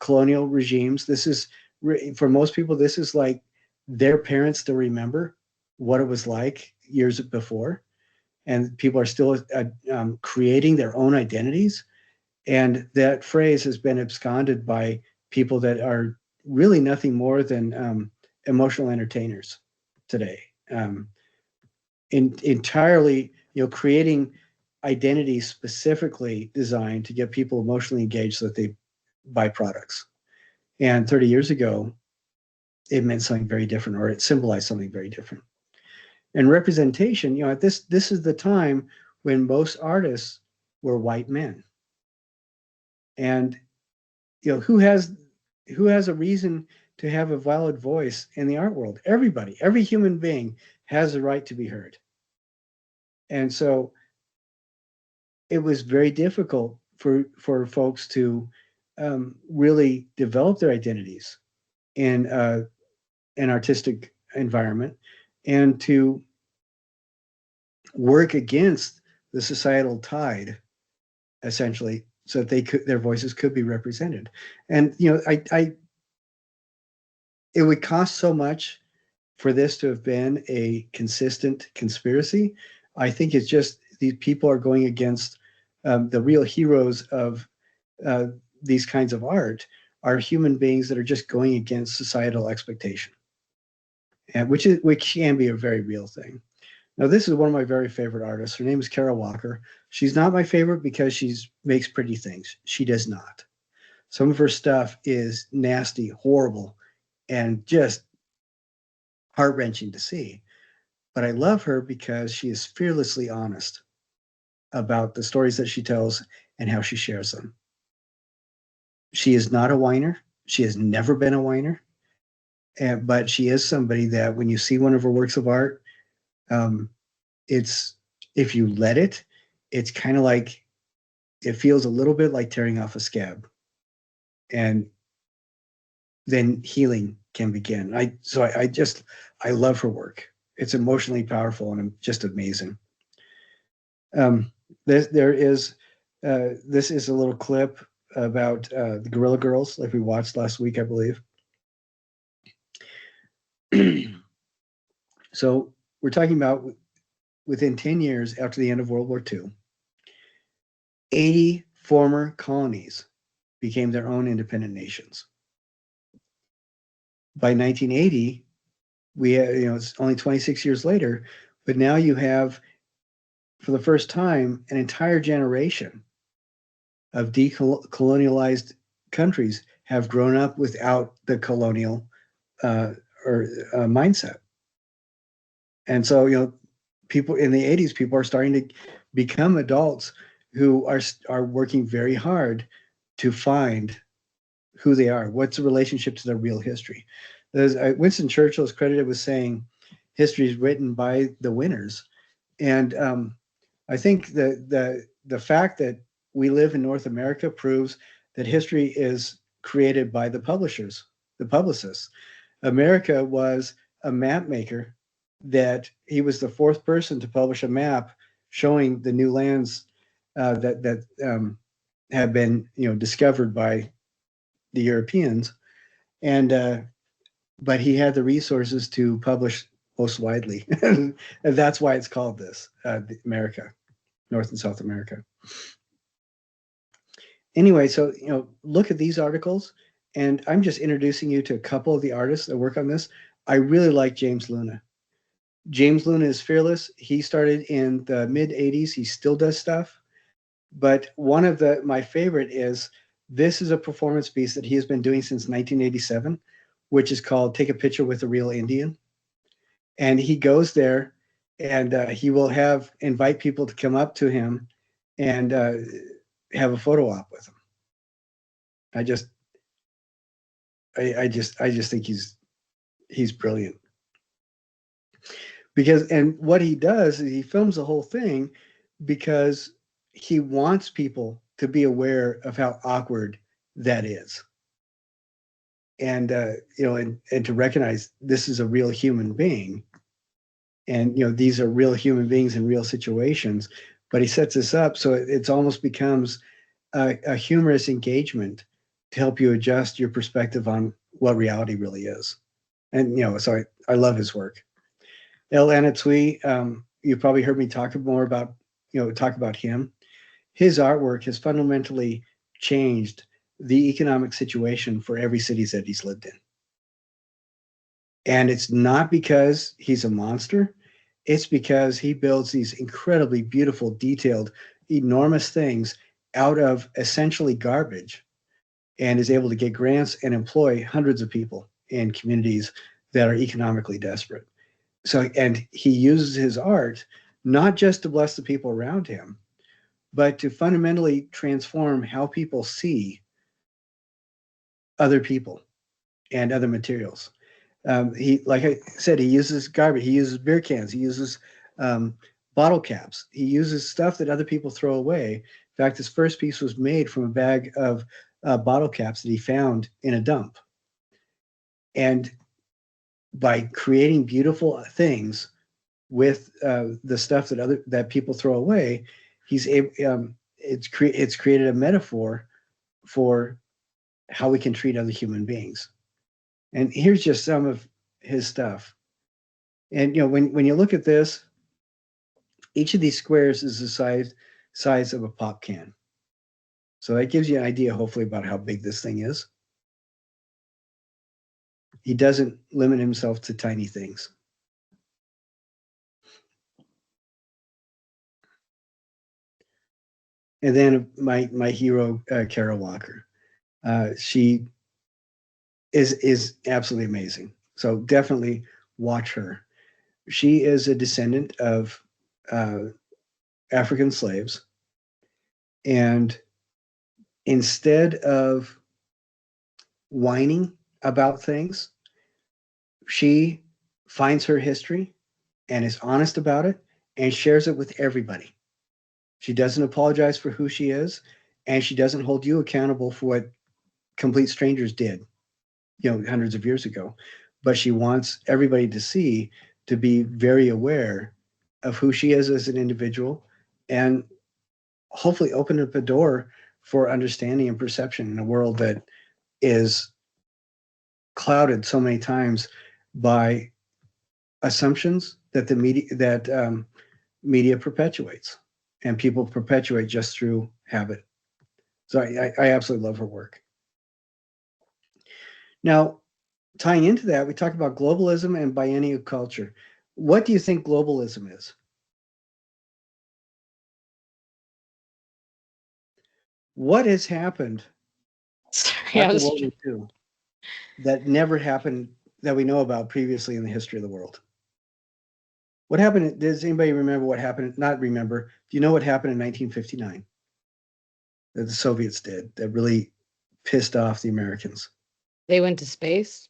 colonial regimes. This is, for most people, this is like their parents still remember what it was like years before. And people are still creating their own identities. And that phrase has been absconded by people that are really nothing more than emotional entertainers today. Entirely, creating identities specifically designed to get people emotionally engaged so that they buy products. And 30 years ago, it meant something very different, or it symbolized something very different. And representation, this is the time when most artists were white men. And who has a reason to have a valid voice in the art world? Everybody, every human being has a right to be heard. And so it was very difficult for folks to really develop their identities in an artistic environment, and to work against the societal tide, essentially, so that their voices could be represented. And it would cost so much for this to have been a consistent conspiracy. I think it's just these people are going against the real heroes of these kinds of art are human beings that are just going against societal expectation, and which can be a very real thing. Now, this is one of my very favorite artists. Her name is Kara Walker. She's not my favorite because she makes pretty things. She does not. Some of her stuff is nasty, horrible, and just heart-wrenching to see. But I love her because she is fearlessly honest about the stories that she tells and how she shares them. She is not a whiner. She has never been a whiner. But she is somebody that when you see one of her works of art, it's, if you let it, it's kind of like, it feels a little bit like tearing off a scab. And then healing can begin. I love her work. It's emotionally powerful and just amazing. This is a little clip about the Guerrilla Girls, like we watched last week, I believe. So we're talking about within 10 years after the end of World War II, 80 former colonies became their own independent nations. By 1980, it's only 26 years later, but now you have, for the first time, an entire generation of decolonialized countries have grown up without the colonial mindset. And so, people in the 80s, people are starting to become adults who are working very hard to find who they are. What's the relationship to their real history? Winston Churchill is credited with saying, history is written by the winners. And I think the fact that we live in North America proves that history is created by the publishers, the publicists. America was a map maker, that he was the fourth person to publish a map showing the new lands that have been discovered by the Europeans, and but he had the resources to publish most widely. And that's why it's called this, America, North and South America. Anyway, so look at these articles, and I'm just introducing you to a couple of the artists that work on this. I really like James Luna. James Luna is fearless. He started in the mid 80s. He still does stuff. But one of my favorite is, this is a performance piece that he has been doing since 1987, which is called Take a Picture with a Real Indian. And he goes there and he will invite people to come up to him and have a photo op with him. I just think he's brilliant. Because, and what he does is he films the whole thing because he wants people to be aware of how awkward that is. And, and to recognize this is a real human being. And, these are real human beings in real situations. But he sets this up so it's almost becomes a humorous engagement to help you adjust your perspective on what reality really is. And, so I love his work. El Anatsui, you probably heard me talk about him. His artwork has fundamentally changed the economic situation for every city that he's lived in. And it's not because he's a monster. It's because he builds these incredibly beautiful, detailed, enormous things out of essentially garbage and is able to get grants and employ hundreds of people in communities that are economically desperate. So, and he uses his art not just to bless the people around him, but to fundamentally transform how people see other people and other materials. He, like I said, he uses garbage. He uses beer cans. He uses bottle caps. He uses stuff that other people throw away. In fact, his first piece was made from a bag of bottle caps that he found in a dump. And by creating beautiful things with the stuff that people throw away, he's able. It's created a metaphor for how we can treat other human beings. And here's just some of his stuff. And when you look at this, each of these squares is the size of a pop can. So that gives you an idea, hopefully, about how big this thing is. He doesn't limit himself to tiny things. And then my hero, Kara Walker. She is absolutely amazing. So definitely watch her. She is a descendant of African slaves. And instead of whining about things, she finds her history and is honest about it and shares it with everybody. She doesn't apologize for who she is, and she doesn't hold you accountable for what complete strangers did, hundreds of years ago. But she wants everybody to be very aware of who she is as an individual, and hopefully open up a door for understanding and perception in a world that is clouded so many times by assumptions that the media perpetuates, and people perpetuate just through habit. So I absolutely love her work. Now, tying into that, we talked about globalism and biennial culture. What do you think globalism is? What has happened after World War II that never happened that we know about previously in the history of the world? What happened? Does anybody remember what happened? Not remember. Do you know what happened in 1959 that the Soviets did that really pissed off the Americans? They went to space?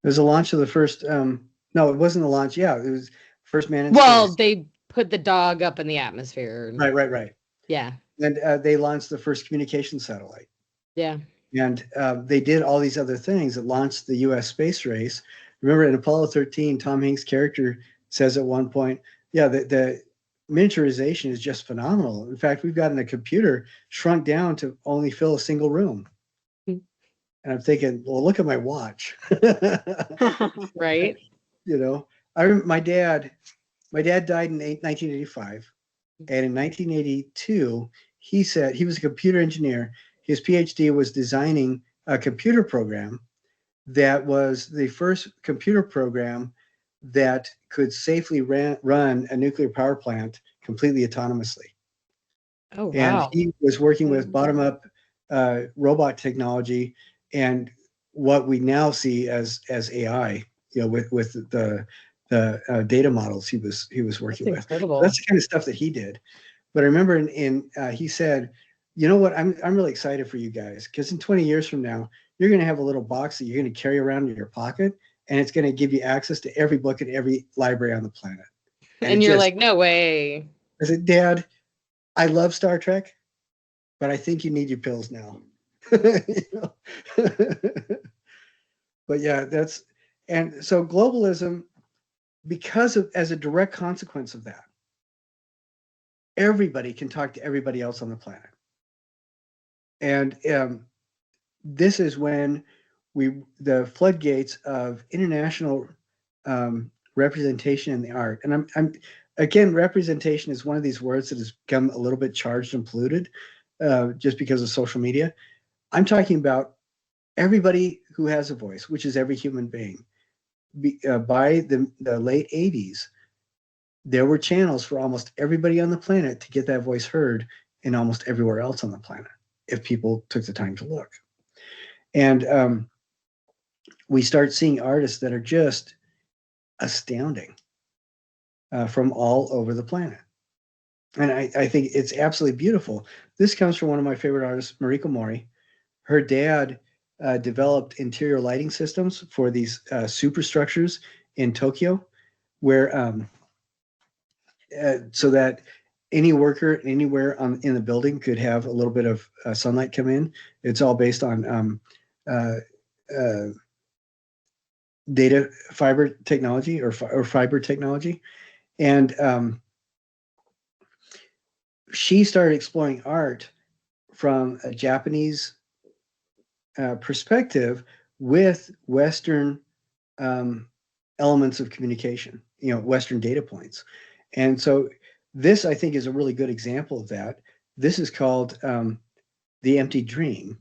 It was the launch of the first, no, it wasn't the launch. Yeah, it was first man in Well, space. they put the dog up in the atmosphere. Right. Yeah. And they launched the first communication satellite. Yeah. And they did all these other things that launched the U.S. space race. Remember in Apollo 13, Tom Hanks' character says at one point, yeah, the miniaturization is just phenomenal. In fact, we've gotten a computer shrunk down to only fill a single room. And I'm thinking, well, look at my watch. Right. My dad died in 1985. And in 1982, he said he was a computer engineer. His PhD was designing a computer program that was the first computer program that could safely run a nuclear power plant completely autonomously. Oh, wow. And he was working with bottom-up robot technology and what we now see as AI, with the data models he was working with. Incredible. That's the kind of stuff that he did. But I remember he said, you know what, I'm really excited for you guys, because in 20 years from now, you're going to have a little box that you're going to carry around in your pocket, and it's going to give you access to every book in every library on the planet. And you're like, no way. I said, Dad, I love Star Trek, but I think you need your pills now. You know? But yeah, and so globalism, as a direct consequence of that, everybody can talk to everybody else on the planet. And this is when the floodgates of international representation in the art. And again, representation is one of these words that has become a little bit charged and polluted just because of social media. I'm talking about everybody who has a voice, which is every human being. By the late 80s, there were channels for almost everybody on the planet to get that voice heard in almost everywhere else on the planet, if people took the time to look. And we start seeing artists that are just astounding from all over the planet. And I think it's absolutely beautiful. This comes from one of my favorite artists, Mariko Mori. Her dad developed interior lighting systems for these superstructures in Tokyo, where so that any worker anywhere in the building could have a little bit of sunlight come in. It's all based on data fiber technology or fiber technology. And she started exploring art from a Japanese perspective with Western elements of communication, Western data points. And so this, I think, is a really good example of that. This is called The Empty Dream.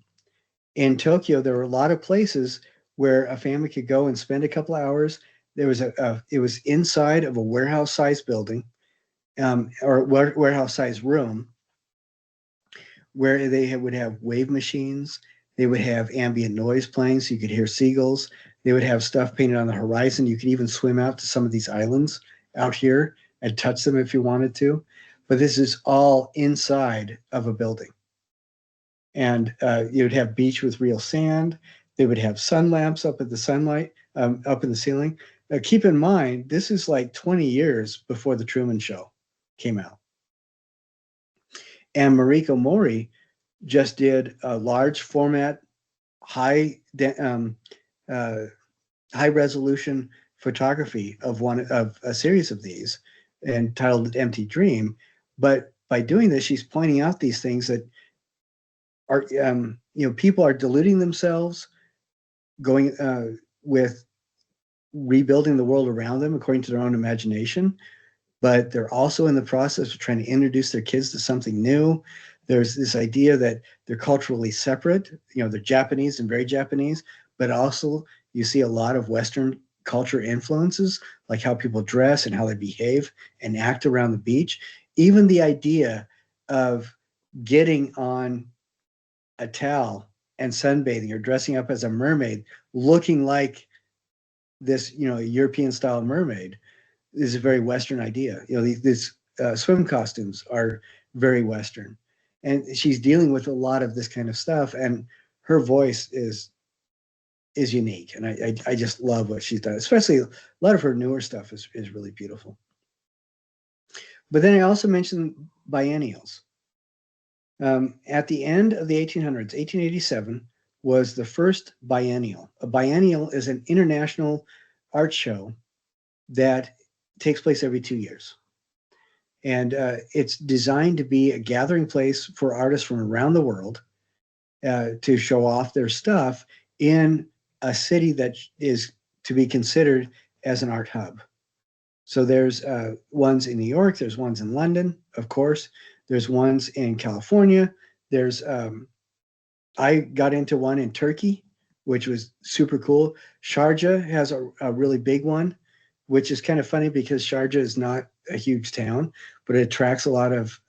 In Tokyo, there were a lot of places where a family could go and spend a couple of hours. There was it was inside of a warehouse-sized building or warehouse-sized room where they would have wave machines. They would have ambient noise playing so you could hear seagulls. They would have stuff painted on the horizon. You could even swim out to some of these islands out here and touch them if you wanted to. But this is all inside of a building. And you would have beach with real sand. They would have sun lamps up at the sunlight, up in the ceiling. Now, keep in mind, this is like 20 years before the Truman Show came out. And Mariko Mori just did a large format, high resolution photography of a series of these, entitled Empty Dream. But by doing this, she's pointing out these things that are, people are deluding themselves, going with rebuilding the world around them according to their own imagination, but they're also in the process of trying to introduce their kids to something new. There's this idea that they're culturally separate. They're Japanese and very Japanese, but also you see a lot of Western culture influences, like how people dress and how they behave and act around the beach. Even the idea of getting on a towel and sunbathing or dressing up as a mermaid, looking like this, European style mermaid, is a very Western idea. These swim costumes are very Western, and she's dealing with a lot of this kind of stuff. And her voice is unique, and I just love what she's done. Especially a lot of her newer stuff is really beautiful. But then I also mentioned biennials. At the end of the 1800s, 1887 was the first biennial. A biennial is an international art show that takes place every 2 years. And it's designed to be a gathering place for artists from around the world to show off their stuff in a city that is to be considered as an art hub. So there's ones in New York, there's ones in London, of course, there's ones in California, there's I got into one in Turkey, which was super cool. Sharjah has a really big one, which is kind of funny because Sharjah is not a huge town, but it attracts a lot of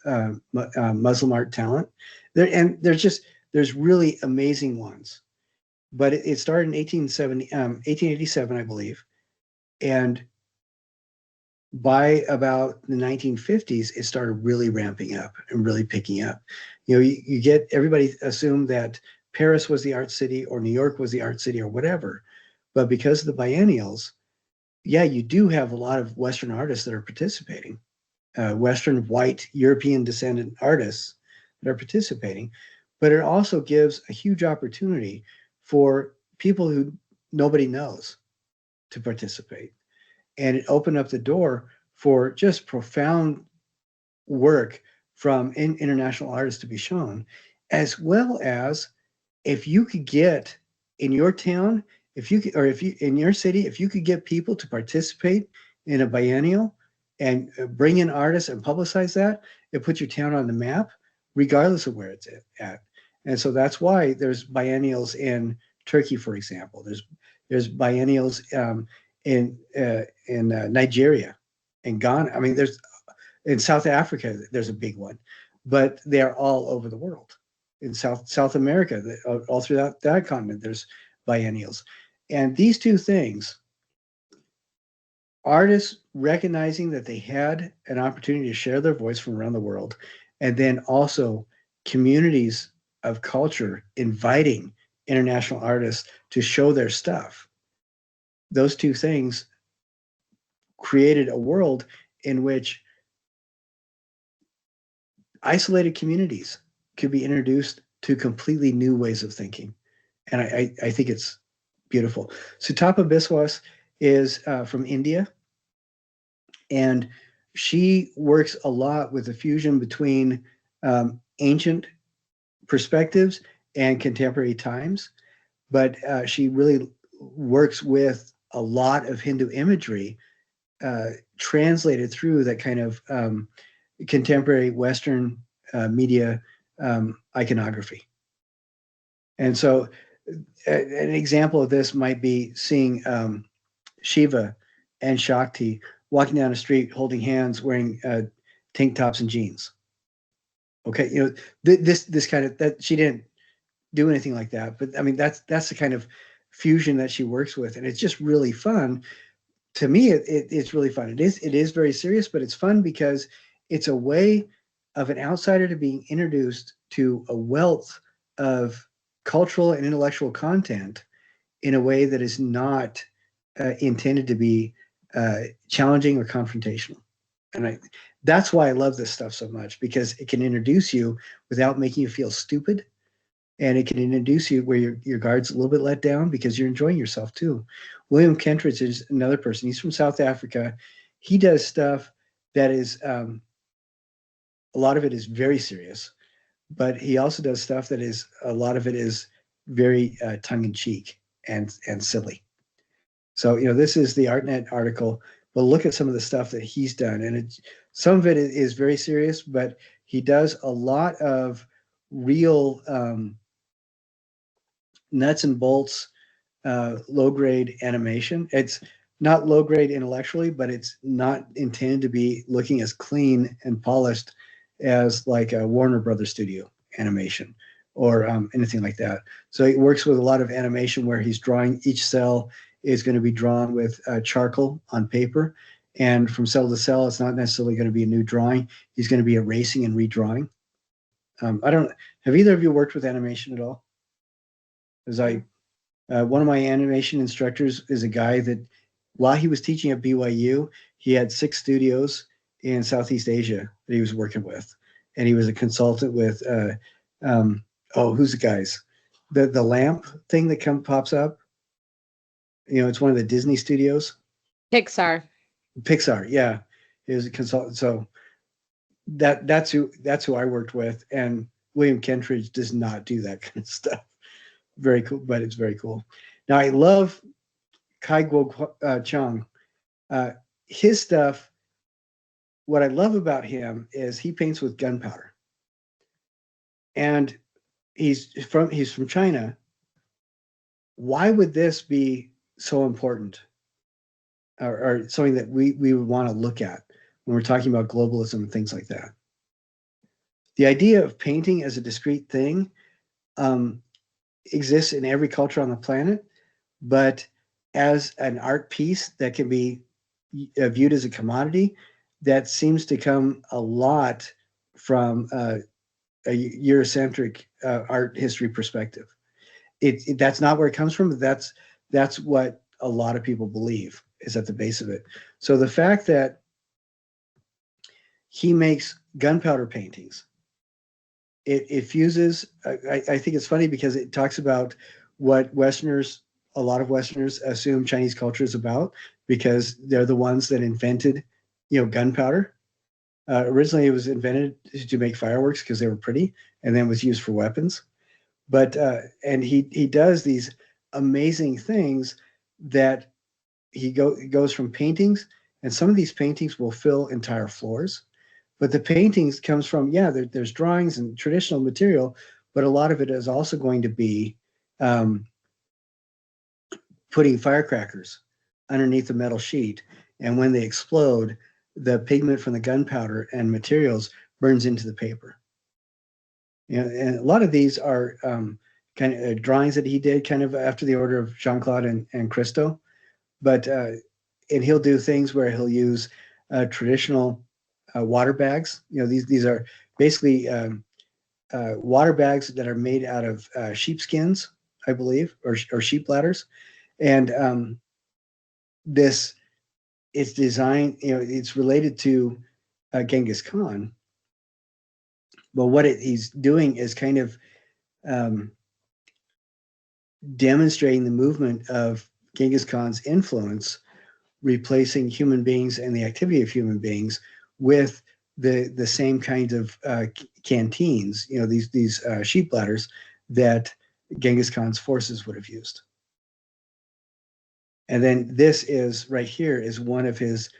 Muslim art talent. There's really amazing ones. But it started in 1887, I believe. And by about the 1950s, it started really ramping up and really picking up. You get, everybody assumed that Paris was the art city or New York was the art city or whatever. But because of the biennials, yeah, you do have a lot of Western artists that are participating, Western white European descendant artists that are participating. But it also gives a huge opportunity for people who nobody knows to participate. And it opened up the door for just profound work from international artists to be shown, as well as if you could get in your town, if you could, or if you in your city, if you could get people to participate in a biennial and bring in artists and publicize that, it puts your town on the map, regardless of where it's at. And so that's why there's biennials in Turkey, for example. There's biennials in Nigeria, in Ghana. I mean, there's in South Africa. There's a big one, but they're all over the world. In South America, all throughout that continent, there's biennials. And these two things, artists recognizing that they had an opportunity to share their voice from around the world, and then also communities of culture inviting international artists to show their stuff. Those two things created a world in which isolated communities could be introduced to completely new ways of thinking. And I think it's beautiful. Sutapa Biswas is from India, and she works a lot with the fusion between ancient perspectives and contemporary times, but she really works with a lot of Hindu imagery translated through that kind of contemporary Western media iconography. And so an example of this might be seeing Shiva and Shakti walking down the street holding hands, wearing tank tops and jeans. Okay, this kind of, that she didn't do anything like that, but I mean that's the kind of fusion that she works with, and it's just really fun. To me, it's really fun. It is very serious, but it's fun because it's a way of an outsider to being introduced to a wealth of cultural and intellectual content in a way that is not intended to be challenging or confrontational. And that's why I love this stuff so much, because it can introduce you without making you feel stupid. And it can introduce you where your guard's a little bit let down because you're enjoying yourself too. William Kentridge is another person. He's from South Africa. He does stuff that is, a lot of it is very serious, but he also does stuff that is, a lot of it is very tongue-in-cheek and silly. So, this is the ArtNet article, but look at some of the stuff that he's done. And some of it is very serious, but he does a lot of real nuts and bolts, low-grade animation. It's not low-grade intellectually, but it's not intended to be looking as clean and polished as like a Warner Brothers studio animation or anything like that. So he works with a lot of animation where he's drawing, each cell is going to be drawn with charcoal on paper. And from cell to cell, it's not necessarily going to be a new drawing. He's going to be erasing and redrawing. Have either of you worked with animation at all? Because one of my animation instructors is a guy that, while he was teaching at BYU, he had 6 studios in Southeast Asia that he was working with, and he was a consultant with who's the guys? The lamp thing that pops up. It's one of the Disney studios. Pixar, yeah. He was a consultant. So that's who I worked with, and William Kentridge does not do that kind of stuff. Very cool, but it's very cool. Now I love Kai Guo Chang. His stuff, what I love about him is he paints with gunpowder. And he's from China. Why would this be so important, or something that we would want to look at when we're talking about globalism and things like that? The idea of painting as a discrete thing exists in every culture on the planet, but as an art piece that can be viewed as a commodity, that seems to come a lot from a Eurocentric art history perspective. That's not where it comes from. That's what a lot of people believe is at the base of it. So the fact that he makes gunpowder paintings, it fuses. I think it's funny because it talks about what a lot of Westerners assume Chinese culture is about, because they're the ones that invented, gunpowder. Originally, it was invented to make fireworks because they were pretty, and then was used for weapons. But and he does these amazing things that he goes from paintings, and some of these paintings will fill entire floors. But the paintings comes from, there's drawings and traditional material, but a lot of it is also going to be putting firecrackers underneath the metal sheet, and when they explode, the pigment from the gunpowder and materials burns into the paper. And a lot of these are kind of drawings that he did kind of after the order of Jean-Claude and Christo. But and he'll do things where he'll use traditional water bags. These are basically water bags that are made out of sheepskins, I believe, or sheep bladders. And this is designed, it's related to Genghis Khan. But what he's doing is kind of demonstrating the movement of Genghis Khan's influence, replacing human beings and the activity of human beings with the same kinds of canteens, these sheep bladders that Genghis Khan's forces would have used. And then this is right here is one of his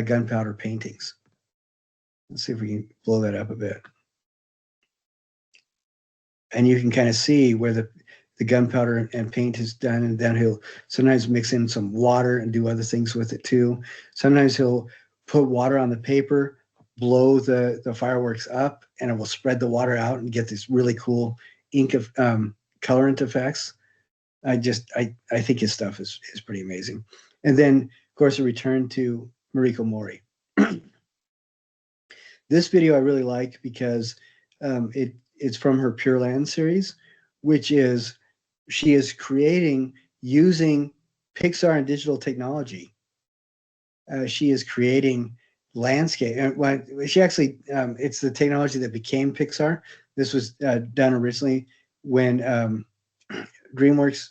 gunpowder paintings. Let's see if we can blow that up a bit. And you can kind of see where the gunpowder and paint is done, and then he'll sometimes mix in some water and do other things with it too. Sometimes he'll put water on the paper, blow the fireworks up, and it will spread the water out and get this really cool ink of colorant effects. I think his stuff is pretty amazing. And then, of course, a return to Mariko Mori. This video I really like because it's from her Pure Land series, which is she is creating using Pixar and digital technology. She is creating landscape. And she actually, it's the technology that became Pixar. This was done originally when DreamWorks.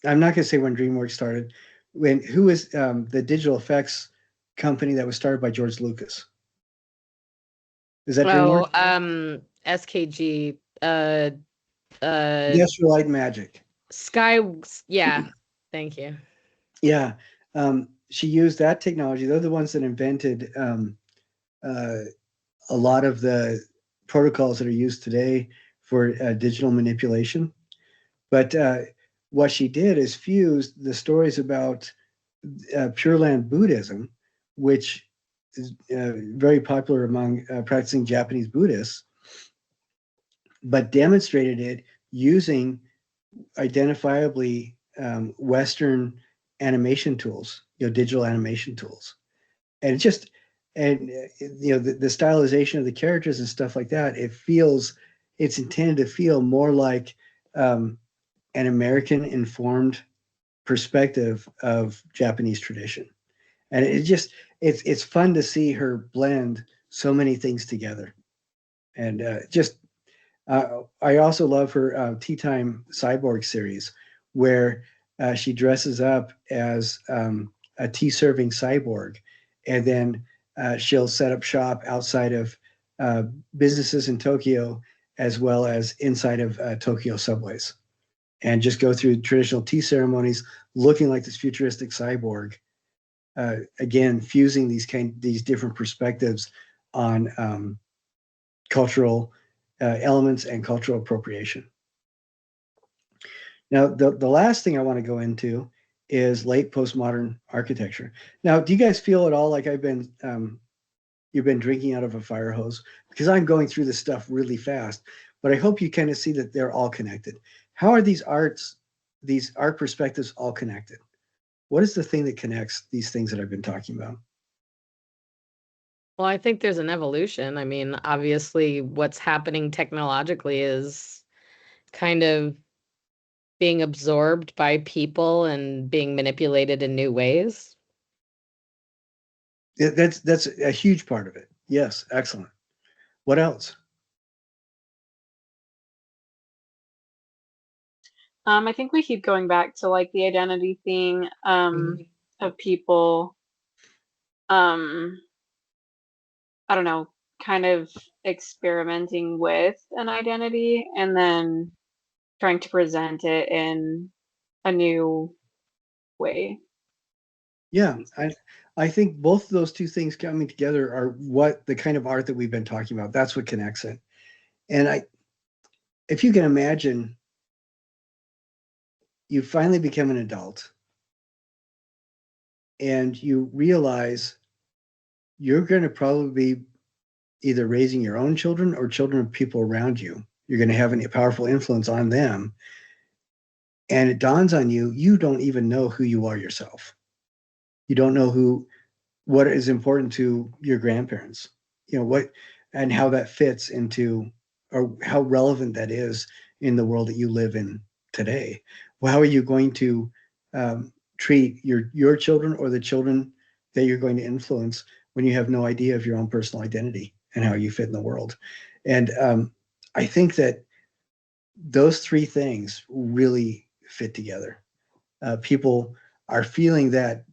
I'm not going to say when DreamWorks started. Who was the digital effects company that was started by George Lucas? Is that DreamWorks? SKG. Industrial Light and Magic. Sky. Yeah. Thank you. Yeah. She used that technology. They're the ones that invented a lot of the protocols that are used today for digital manipulation. But what she did is fused the stories about Pure Land Buddhism, which is very popular among practicing Japanese Buddhists, but demonstrated it using identifiably Western animation tools, digital animation tools. And the stylization of the characters and stuff like that, it's intended to feel more like an American informed perspective of Japanese tradition. And it's fun to see her blend so many things together. And I also love her Tea Time Cyborg series, where she dresses up as a tea serving cyborg, and then she'll set up shop outside of businesses in Tokyo as well as inside of Tokyo subways, and just go through traditional tea ceremonies looking like this futuristic cyborg. Again, fusing these different perspectives on cultural elements and cultural appropriation. Now, the last thing I want to go into is late postmodern architecture. Now, do you guys feel at all like you've been drinking out of a fire hose? Because I'm going through this stuff really fast, but I hope you kind of see that they're all connected. How are these art perspectives all connected? What is the thing that connects these things that I've been talking about? Well, I think there's an evolution. I mean, obviously, what's happening technologically is kind of being absorbed by people and being manipulated in new ways. That's a huge part of it. Yes, excellent. What else? I think we keep going back to like the identity thing of people um I don't know, kind of experimenting with an identity and then trying to present it in a new way. Yeah, I think both of those two things coming together are what the kind of art that we've been talking about. That's what connects it. And if you can imagine, you finally become an adult and you realize you're going to probably be either raising your own children or children of people around you. You're going to have a powerful influence on them. And it dawns on you, you don't even know who you are yourself. You don't know what is important to your grandparents, what, and how that fits into, or how relevant that is in the world that you live in today. Well, how are you going to treat your children or the children that you're going to influence when you have no idea of your own personal identity and how you fit in the world? And I think that those three things really fit together. People are feeling that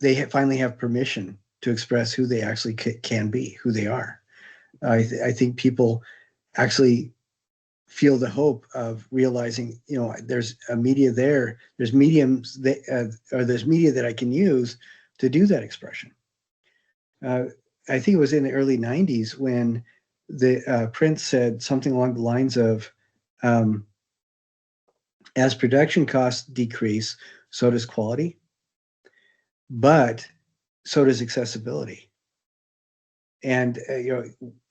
they finally have permission to express who they actually can be, who they are. I think people actually feel the hope of realizing, there's a media there, there's mediums that, or there's media that I can use to do that expression. I think it was in the early 90s when the Prince said something along the lines of, as production costs decrease, so does quality, but so does accessibility. And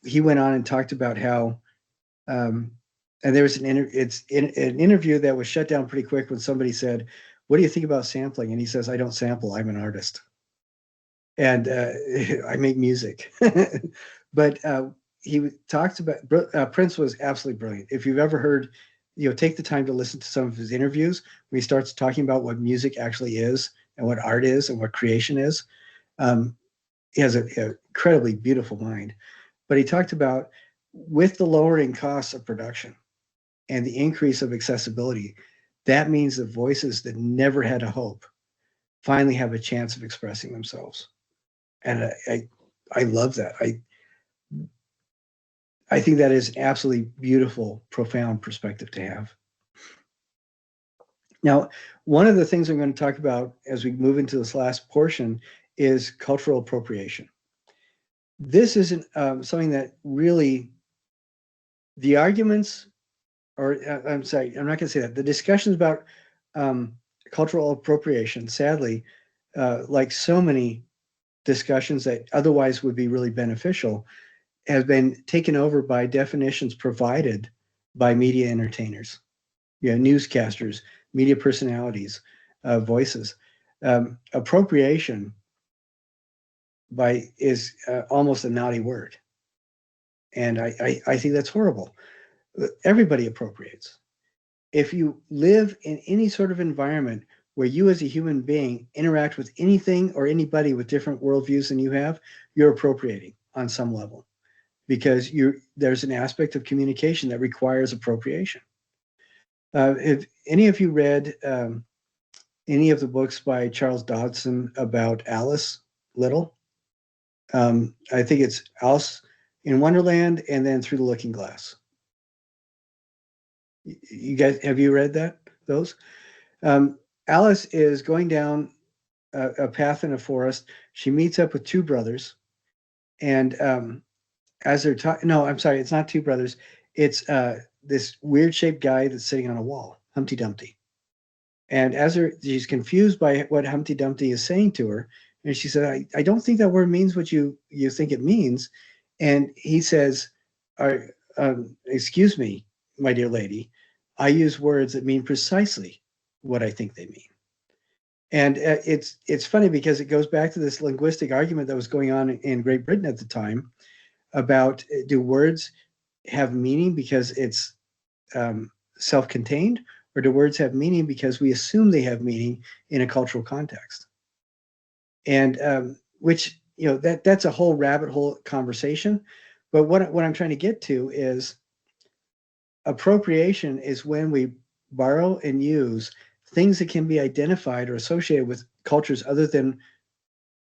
he went on and talked about how, and there was an interview that was shut down pretty quick when somebody said, "What do you think about sampling?" And he says, "I don't sample. I'm an artist, and I make music." But he talks about Prince was absolutely brilliant. If you've ever heard, take the time to listen to some of his interviews when he starts talking about what music actually is and what art is and what creation is. He has an incredibly beautiful mind. But he talked about, with the lowering costs of production and the increase of accessibility, that means the voices that never had a hope finally have a chance of expressing themselves. And I love that. I think that is an absolutely beautiful, profound perspective to have. Now, one of the things I'm going to talk about as we move into this last portion is cultural appropriation. This isn't something that really, the arguments, or I'm sorry, I'm not going to say that. The discussions about cultural appropriation, sadly, like so many discussions that otherwise would be really beneficial, have been taken over by definitions provided by media entertainers, newscasters, media personalities, voices. Appropriation is almost a naughty word. And I think that's horrible. Everybody appropriates. If you live in any sort of environment where you as a human being interact with anything or anybody with different worldviews than you have, you're appropriating on some level, because there's an aspect of communication that requires appropriation. Have any of you read any of the books by Charles Dodson about Alice Little? I think it's Alice in Wonderland and then Through the Looking Glass. You guys, have you read those? Alice is going down a path in a forest. She meets up with two brothers, and as they're talking, no, I'm sorry, it's not two brothers. It's this weird shaped guy that's sitting on a wall, Humpty Dumpty. And as she's confused by what Humpty Dumpty is saying to her, and she said, I don't think that word means what you think it means. And he says, excuse me, my dear lady, I use words that mean precisely what I think they mean. And it's funny because it goes back to this linguistic argument that was going on in Great Britain at the time about, do words have meaning because it's self-contained, or do words have meaning because we assume they have meaning in a cultural context? And which, that's a whole rabbit hole conversation. But what I'm trying to get to is, appropriation is when we borrow and use things that can be identified or associated with cultures other than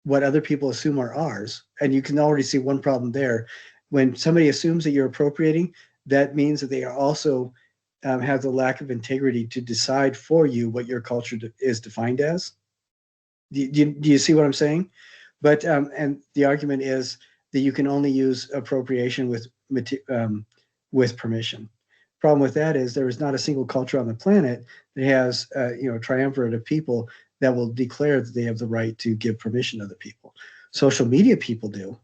what other people assume are ours. And you can already see one problem there. When somebody assumes that you're appropriating, that means that they are also have the lack of integrity to decide for you what your culture is defined as. Do you see what I'm saying? But and the argument is that you can only use appropriation with permission. Problem with that is there is not a single culture on the planet that has a triumvirate of people that will declare that they have the right to give permission to other people. Social media people do,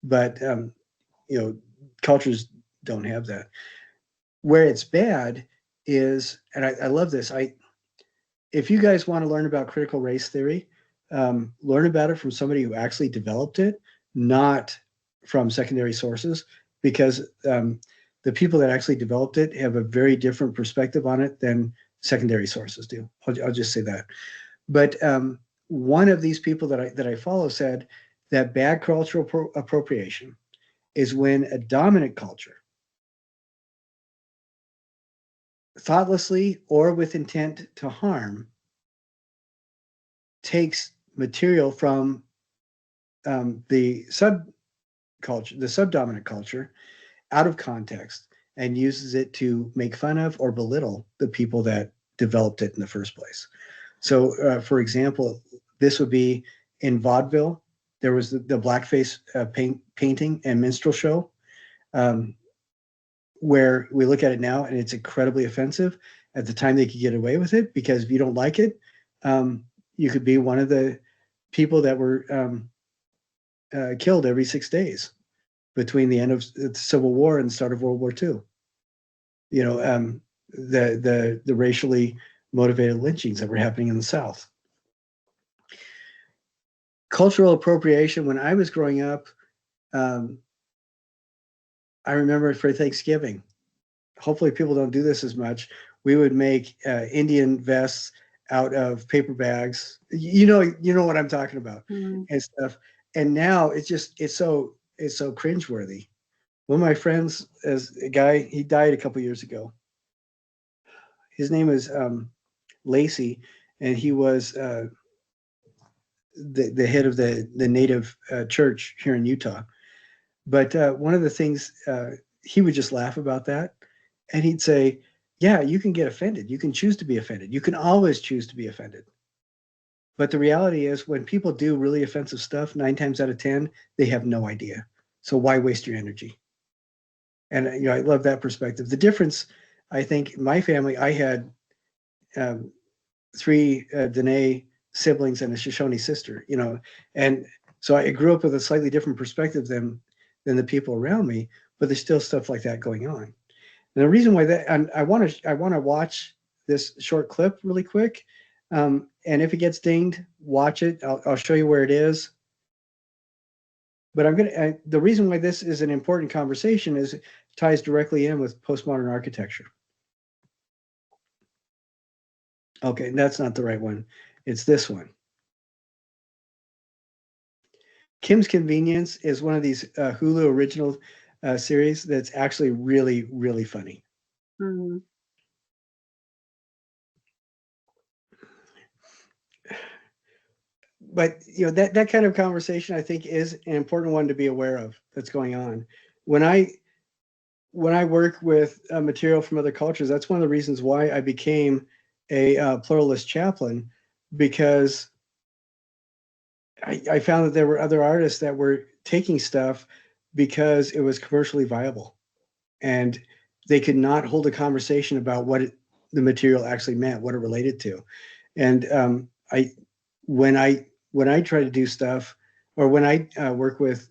but cultures don't have that. Where it's bad is, and I love this. If you guys want to learn about critical race theory, learn about it from somebody who actually developed it, not from secondary sources, because the people that actually developed it have a very different perspective on it than secondary sources do. I'll just say that. But one of these people that I follow said that bad cultural appropriation is when a dominant culture, thoughtlessly or with intent to harm, takes material from the subdominant culture out of context and uses it to make fun of or belittle the people that developed it in the first place. So, for example, this would be in vaudeville. There was the blackface painting and minstrel show, where we look at it now and it's incredibly offensive. At the time, they could get away with it because if you don't like it, you could be one of the people that were killed every 6 days between the end of the Civil War and the start of World War II. The racially motivated lynchings that were happening in the South. Cultural appropriation. When I was growing up, I remember for Thanksgiving, hopefully people don't do this as much, we would make Indian vests out of paper bags. You know what I'm talking about. Mm. And stuff. And now it's so cringeworthy. One of my friends, as a guy, he died a couple years ago. His name is Lacey, and he was the head of the native church here in Utah. But one of the things, he would just laugh about that, and he'd say, yeah, you can get offended. You can choose to be offended. You can always choose to be offended. But the reality is, when people do really offensive stuff, 9 times out of 10, they have no idea. So why waste your energy? And I love that perspective. The difference, I think, in my family, I had 3 Dene siblings and a Shoshone sister. And so I grew up with a slightly different perspective than the people around me. But there's still stuff like that going on. And the reason why that, and I want to watch this short clip really quick. And if it gets dinged, watch it. I'll show you where it is. But the reason why this is an important conversation is it ties directly in with postmodern architecture. Okay, that's not the right one. It's this one. Kim's Convenience is one of these Hulu original series that's actually really, really funny. Mm. But that kind of conversation, I think, is an important one to be aware of that's going on. When I work with material from other cultures, that's one of the reasons why I became a pluralist chaplain, because I found that there were other artists that were taking stuff because it was commercially viable, and they could not hold a conversation about what the material actually meant, what it related to. And when I try to do stuff, or when I work with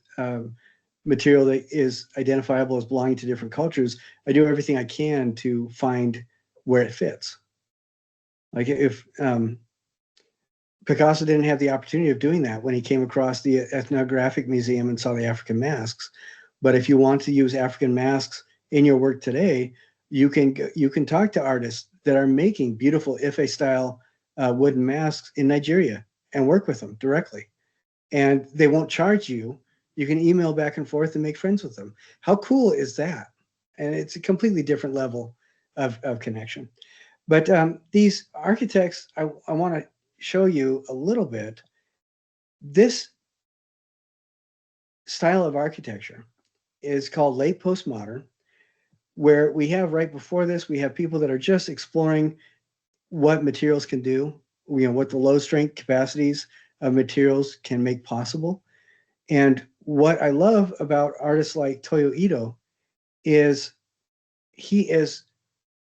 material that is identifiable as belonging to different cultures, I do everything I can to find where it fits. Like if Picasso didn't have the opportunity of doing that when he came across the ethnographic museum and saw the African masks. But if you want to use African masks in your work today, you can talk to artists that are making beautiful Ife-style wooden masks in Nigeria and work with them directly. And they won't charge you. You can email back and forth and make friends with them. How cool is that? And it's a completely different level of connection. But these architects, I want to show you a little bit. This style of architecture is called late postmodern, where we have right before this, we have people that are just exploring what materials can do, what the low strength capacities of materials can make possible. And what I love about artists like Toyo Ito is he is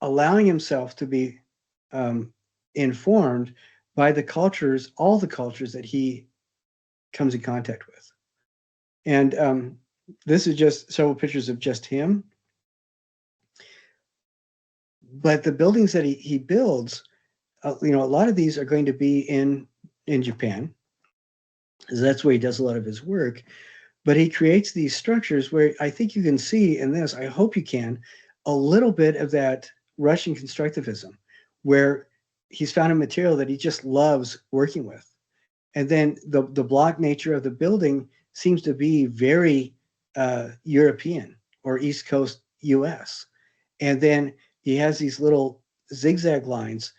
allowing himself to be informed by the cultures, all the cultures that he comes in contact with. And this is just several pictures of just him. But the buildings that he builds, a lot of these are going to be in Japan, because that's where he does a lot of his work. But he creates these structures where I think you can see in this, I hope you can, a little bit of that Russian constructivism, where he's found a material that he just loves working with. And then the block nature of the building seems to be very European or East Coast US. And then he has these little zigzag lines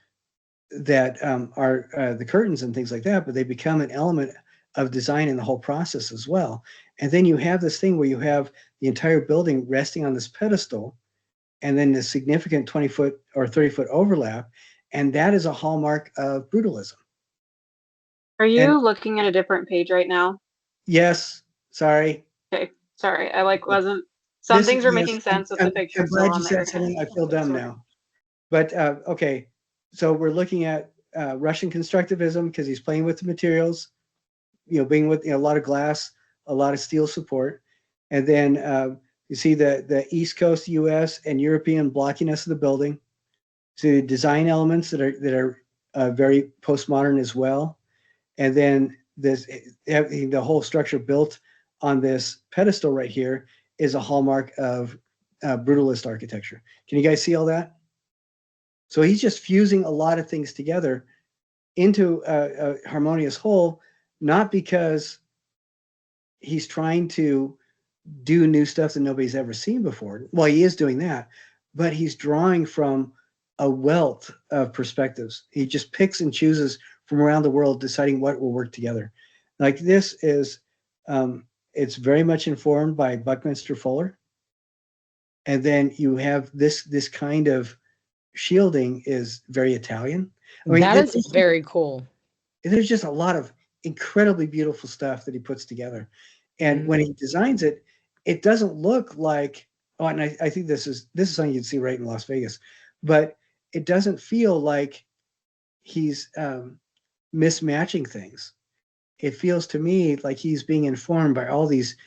that are the curtains and things like that, but they become an element of design in the whole process as well. And then you have this thing where you have the entire building resting on this pedestal, and then the significant 20-foot or 30-foot overlap, and that is a hallmark of brutalism. Are you looking at a different page right now? Yes, sorry. Okay, sorry. I wasn't. Some things are making sense with the picture. I'm glad you said something. I feel dumb now. But okay, so we're looking at Russian constructivism because he's playing with the materials, being with a lot of glass, a lot of steel support, and then you see the East Coast U.S. and European blockiness of the building. So design elements that are very postmodern as well, and then the whole structure built on this pedestal right here is a hallmark of brutalist architecture. Can you guys see all that? So he's just fusing a lot of things together into a harmonious whole, not because he's trying to do new stuff that nobody's ever seen before. Well, he is doing that, but he's drawing from a wealth of perspectives. He just picks and chooses from around the world, deciding what will work together. Like this is, it's very much informed by Buckminster Fuller. And then you have this kind of shielding is very Italian. I mean, that is very cool. There's just a lot of incredibly beautiful stuff that he puts together. And when he designs it, it doesn't look like, and I think this is something you'd see right in Las Vegas, but it doesn't feel like he's mismatching things. It feels to me like he's being informed by all these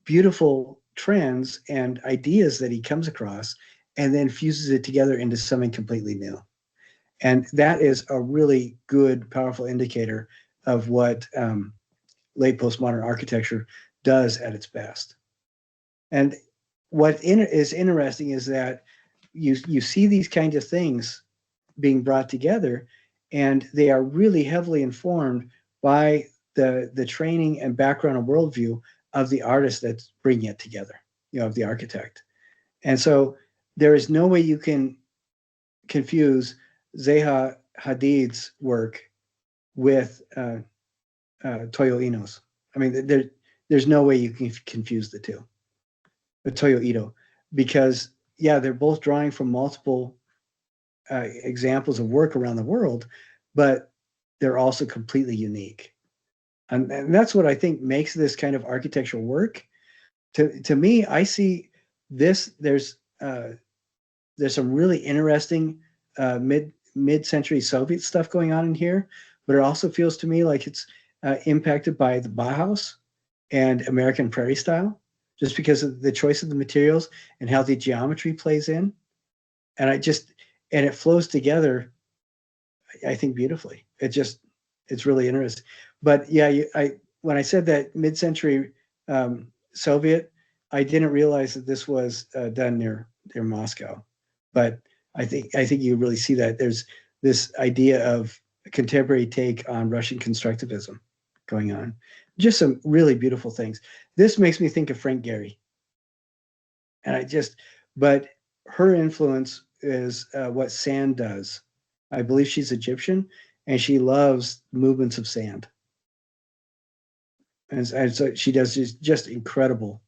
beautiful trends and ideas that he comes across, and then fuses it together into something completely new. And that is a really good, powerful indicator of what late postmodern architecture does at its best. And what is interesting is that you see these kinds of things being brought together, and they are really heavily informed by the training and background and worldview of the artist that's bringing it together, of the architect. And so there is no way you can confuse Zaha Hadid's work with Toyo Ito's. I mean, there's no way you can confuse the two, Toyo Ito, because they're both drawing from multiple examples of work around the world, but they're also completely unique. And that's what I think makes this kind of architectural work. To me, I see this, there's some really interesting mid-century Soviet stuff going on in here, but it also feels to me like it's impacted by the Bauhaus and American Prairie style, just because of the choice of the materials and how the geometry plays in. And it flows together I think beautifully. It's really interesting. But yeah, when I said that mid-century Soviet, I didn't realize that this was done near Moscow. But I think you really see that there's this idea of a contemporary take on Russian constructivism going on. Just some really beautiful things. This makes me think of Frank Gehry. And but her influence is what sand does. I believe she's Egyptian, and she loves movements of sand. And so she does just incredible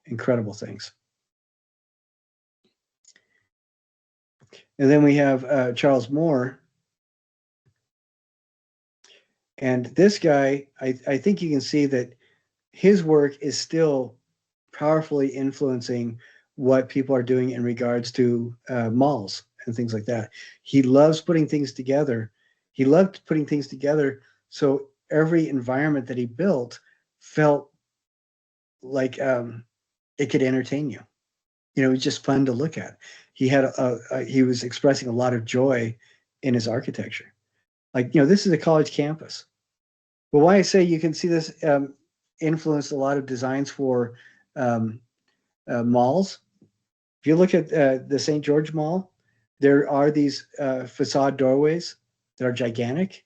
things. And then we have Charles Moore. And this guy, I think you can see that his work is still powerfully influencing what people are doing in regards to malls and things like that. He loves putting things together. He loved putting things together so every environment that he built felt like it could entertain you. You know, it was just fun to look at. He was expressing a lot of joy in his architecture. Like, you know, this is a college campus. But why I say you can see this influenced a lot of designs for malls. If you look at the St. George Mall, there are these facade doorways that are gigantic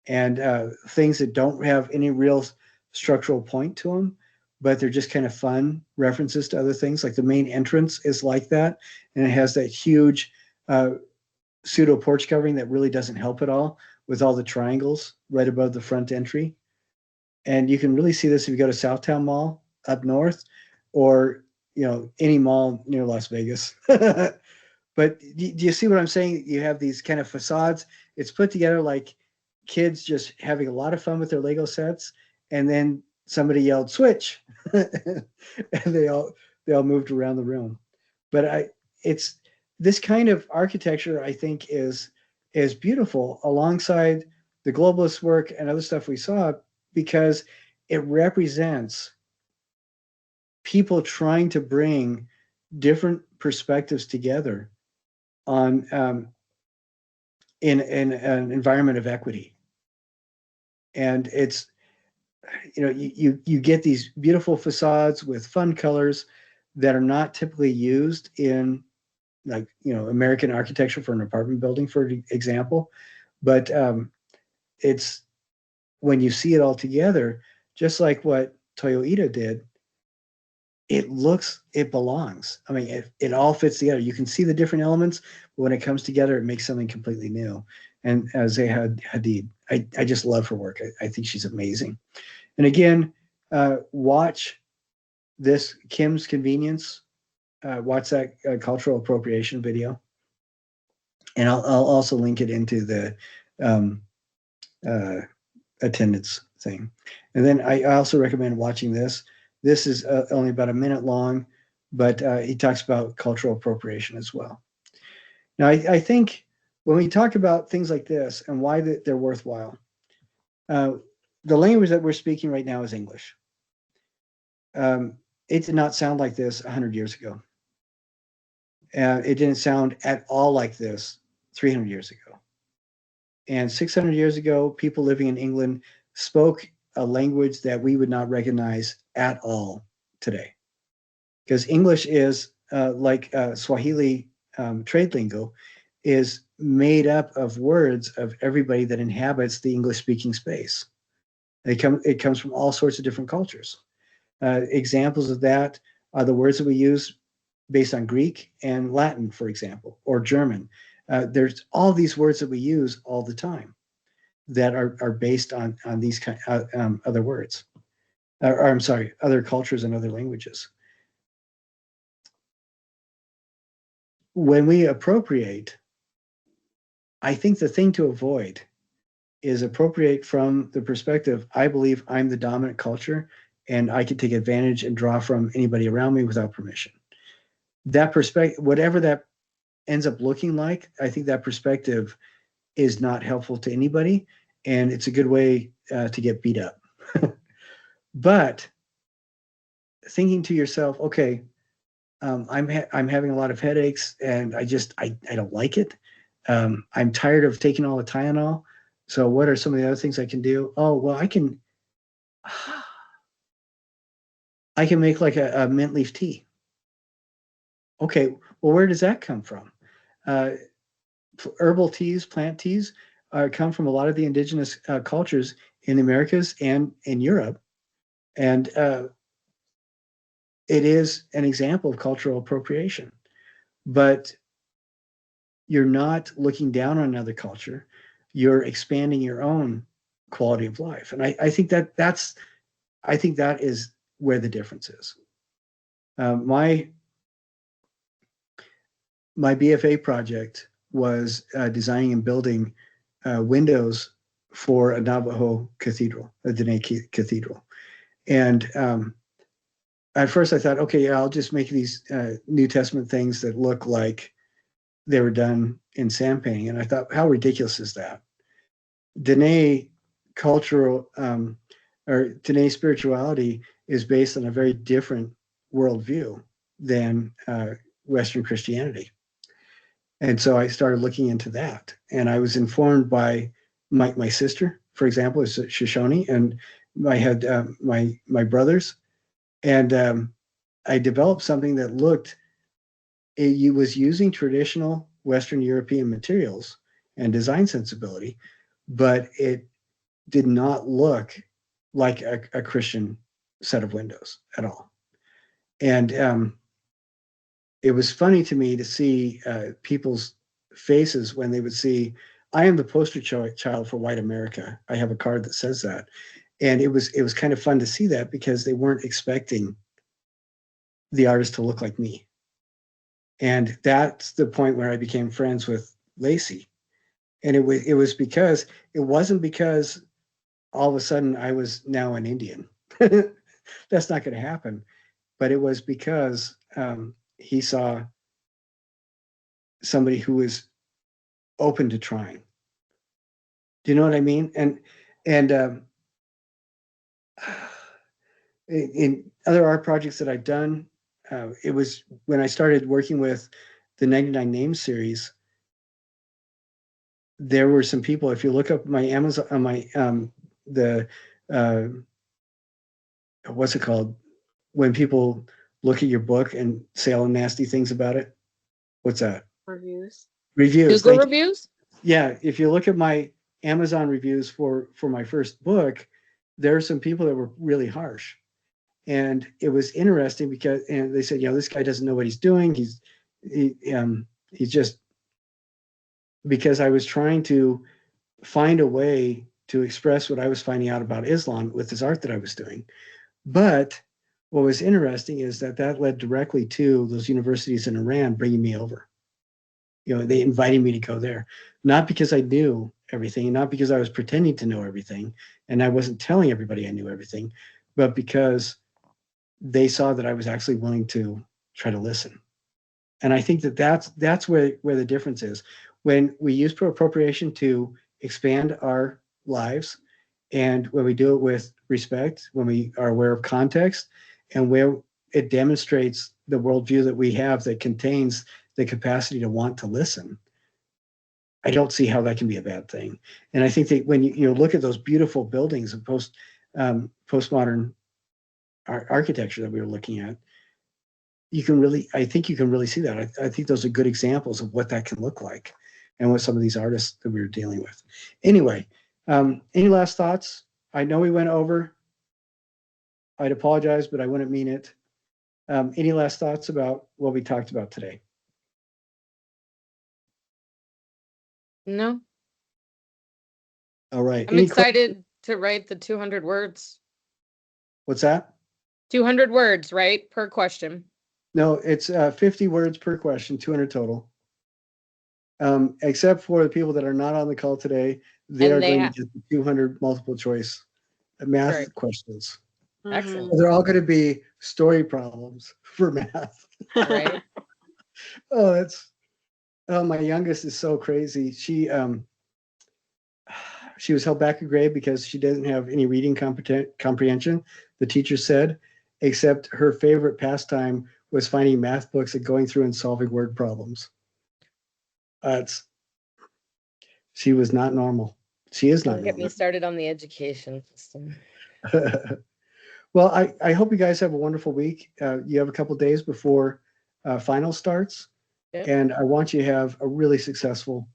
and things that don't have any real structural point to them, but they're just kind of fun references to other things. Like the main entrance is like that, and it has that huge pseudo porch covering that really doesn't help at all with all the triangles right above the front entry. And you can really see this if you go to Southtown Mall up north, or you know, any mall near Las Vegas. But do you see what I'm saying? You have these kind of facades. It's put together like kids just having a lot of fun with their Lego sets, and then somebody yelled switch, and they all moved around the room. But it's this kind of architecture I think is beautiful alongside the globalist work and other stuff we saw, because it represents people trying to bring different perspectives together on in an environment of equity. And it's, you know, you get these beautiful facades with fun colors that are not typically used in, like, you know, American architecture for an apartment building, for example. But it's when you see it all together, just like what Toyo Ito did, it belongs. I mean, it all fits together. You can see the different elements, but when it comes together, it makes something completely new. And Zaha Hadid, I just love her work. I think she's amazing. And again, watch this Kim's Convenience. Watch that cultural appropriation video. And I'll also link it into the attendance thing. And then I also recommend watching this. This is only about a minute long, but he talks about cultural appropriation as well. Now, I think when we talk about things like this and why they're worthwhile, the language that we're speaking right now is English. It did not sound like this 100 years ago. It didn't sound at all like this 300 years ago. And 600 years ago, people living in England spoke a language that we would not recognize at all today. Because English is like Swahili trade lingo, is made up of words of everybody that inhabits the English-speaking space. It comes from all sorts of different cultures. Examples of that are the words that we use based on Greek and Latin, for example, or German. There's all these words that we use all the time that are based on these kind other words, or I'm sorry, other cultures and other languages. When we appropriate, I think the thing to avoid is appropriate from the perspective, I believe I'm the dominant culture and I can take advantage and draw from anybody around me without permission. That perspective, whatever that ends up looking like, I think that perspective is not helpful to anybody, and it's a good way to get beat up. But thinking to yourself, okay, I'm having a lot of headaches, and I don't like it. I'm tired of taking all the Tylenol. So what are some of the other things I can do? Oh, well, I can make like a mint leaf tea. Okay, well, where does that come from? Herbal teas, plant teas, come from a lot of the indigenous cultures in the Americas and in Europe. And it is an example of cultural appropriation. But you're not looking down on another culture. You're expanding your own quality of life. And I think that is where the difference is. My BFA project was designing and building windows for a Navajo cathedral, a Dene cathedral. And at first I thought, okay, yeah, I'll just make these New Testament things that look like they were done in sand painting. And I thought, how ridiculous is that? Dene cultural or Dene spirituality is based on a very different worldview than Western Christianity. And so I started looking into that. And I was informed by my sister, for example, is Shoshone, and I had my brothers. And I developed something that it was using traditional Western European materials and design sensibility, but it did not look like a Christian set of windows at all. And it was funny to me to see people's faces when they would see, I am the poster child for white America. I have a card that says that. And it was kind of fun to see that because they weren't expecting the artist to look like me. And that's the point where I became friends with Lacey. And it wasn't because all of a sudden I was now an Indian. That's not going to happen. But it was because he saw somebody who was open to trying. Do you know what I mean? And in other art projects that I've done, it was when I started working with the 99 Names series. There were some people. If you look up my Amazon, what's it called? When people look at your book and say all nasty things about it. What's that? Reviews. Reviews. Google reviews? Yeah. If you look at my Amazon reviews for my first book, there are some people that were really harsh. And it was interesting because, and they said, this guy doesn't know what he's doing. He's just, because I was trying to find a way to express what I was finding out about Islam with this art that I was doing. But what was interesting is that led directly to those universities in Iran bringing me over. They invited me to go there, not because I knew everything, and not because I was pretending to know everything, and I wasn't telling everybody I knew everything, but because they saw that I was actually willing to try to listen. And I think that's where the difference is. When we use appropriation to expand our lives, and when we do it with respect, when we are aware of context, and where it demonstrates the worldview that we have that contains the capacity to want to listen, I don't see how that can be a bad thing. And I think that when you look at those beautiful buildings of postmodern architecture that we were looking at, I think you can really see that. I think those are good examples of what that can look like, and what some of these artists that we were dealing with. Anyway, any last thoughts? I know we went over. I'd apologize, but I wouldn't mean it. Any last thoughts about what we talked about today? No. All right. I'm excited to write the 200 words. What's that? 200 words, right? Per question. No, it's 50 words per question, 200 total. Except for the people that are not on the call today, they are going to get the 200 multiple choice math questions. Excellent. So they're all going to be story problems for math. Right. My youngest is so crazy. She was held back a grade because she doesn't have any reading comprehension, the teacher said, except her favorite pastime was finding math books and going through and solving word problems. She was not normal. She is not Don't get me normal. started on the education system. Well, I hope you guys have a wonderful week. You have a couple days before final starts, Yep. and I want you to have a really successful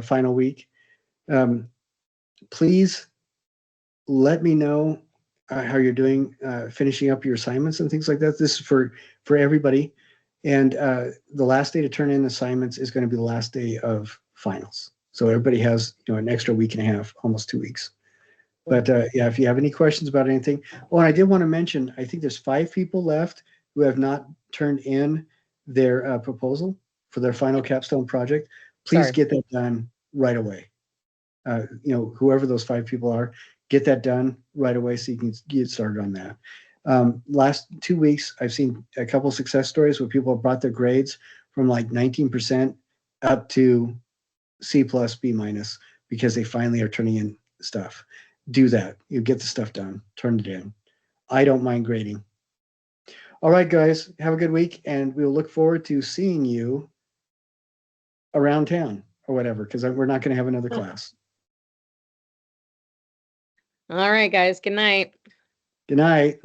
final week. Please let me know how you're doing finishing up your assignments and things like that. This is for everybody. And the last day to turn in assignments is going to be the last day of finals. So everybody has an extra week and a half, almost 2 weeks. But yeah, if you have any questions about anything. Oh, and I did want to mention, I think there's 5 people left who have not turned in their proposal for their final capstone project. Please Sorry. get that done right away. Whoever those 5 people are, get that done right away so you can get started on that. Last 2 weeks, I've seen a couple success stories where people have brought their grades from like 19% up to C+, B- because they finally are turning in stuff. Do that. You get the stuff done. Turn it in. I don't mind grading. All right, guys, have a good week, and we'll look forward to seeing you around town or whatever, because we're not going to have another class. All right, guys. Good night. Good night.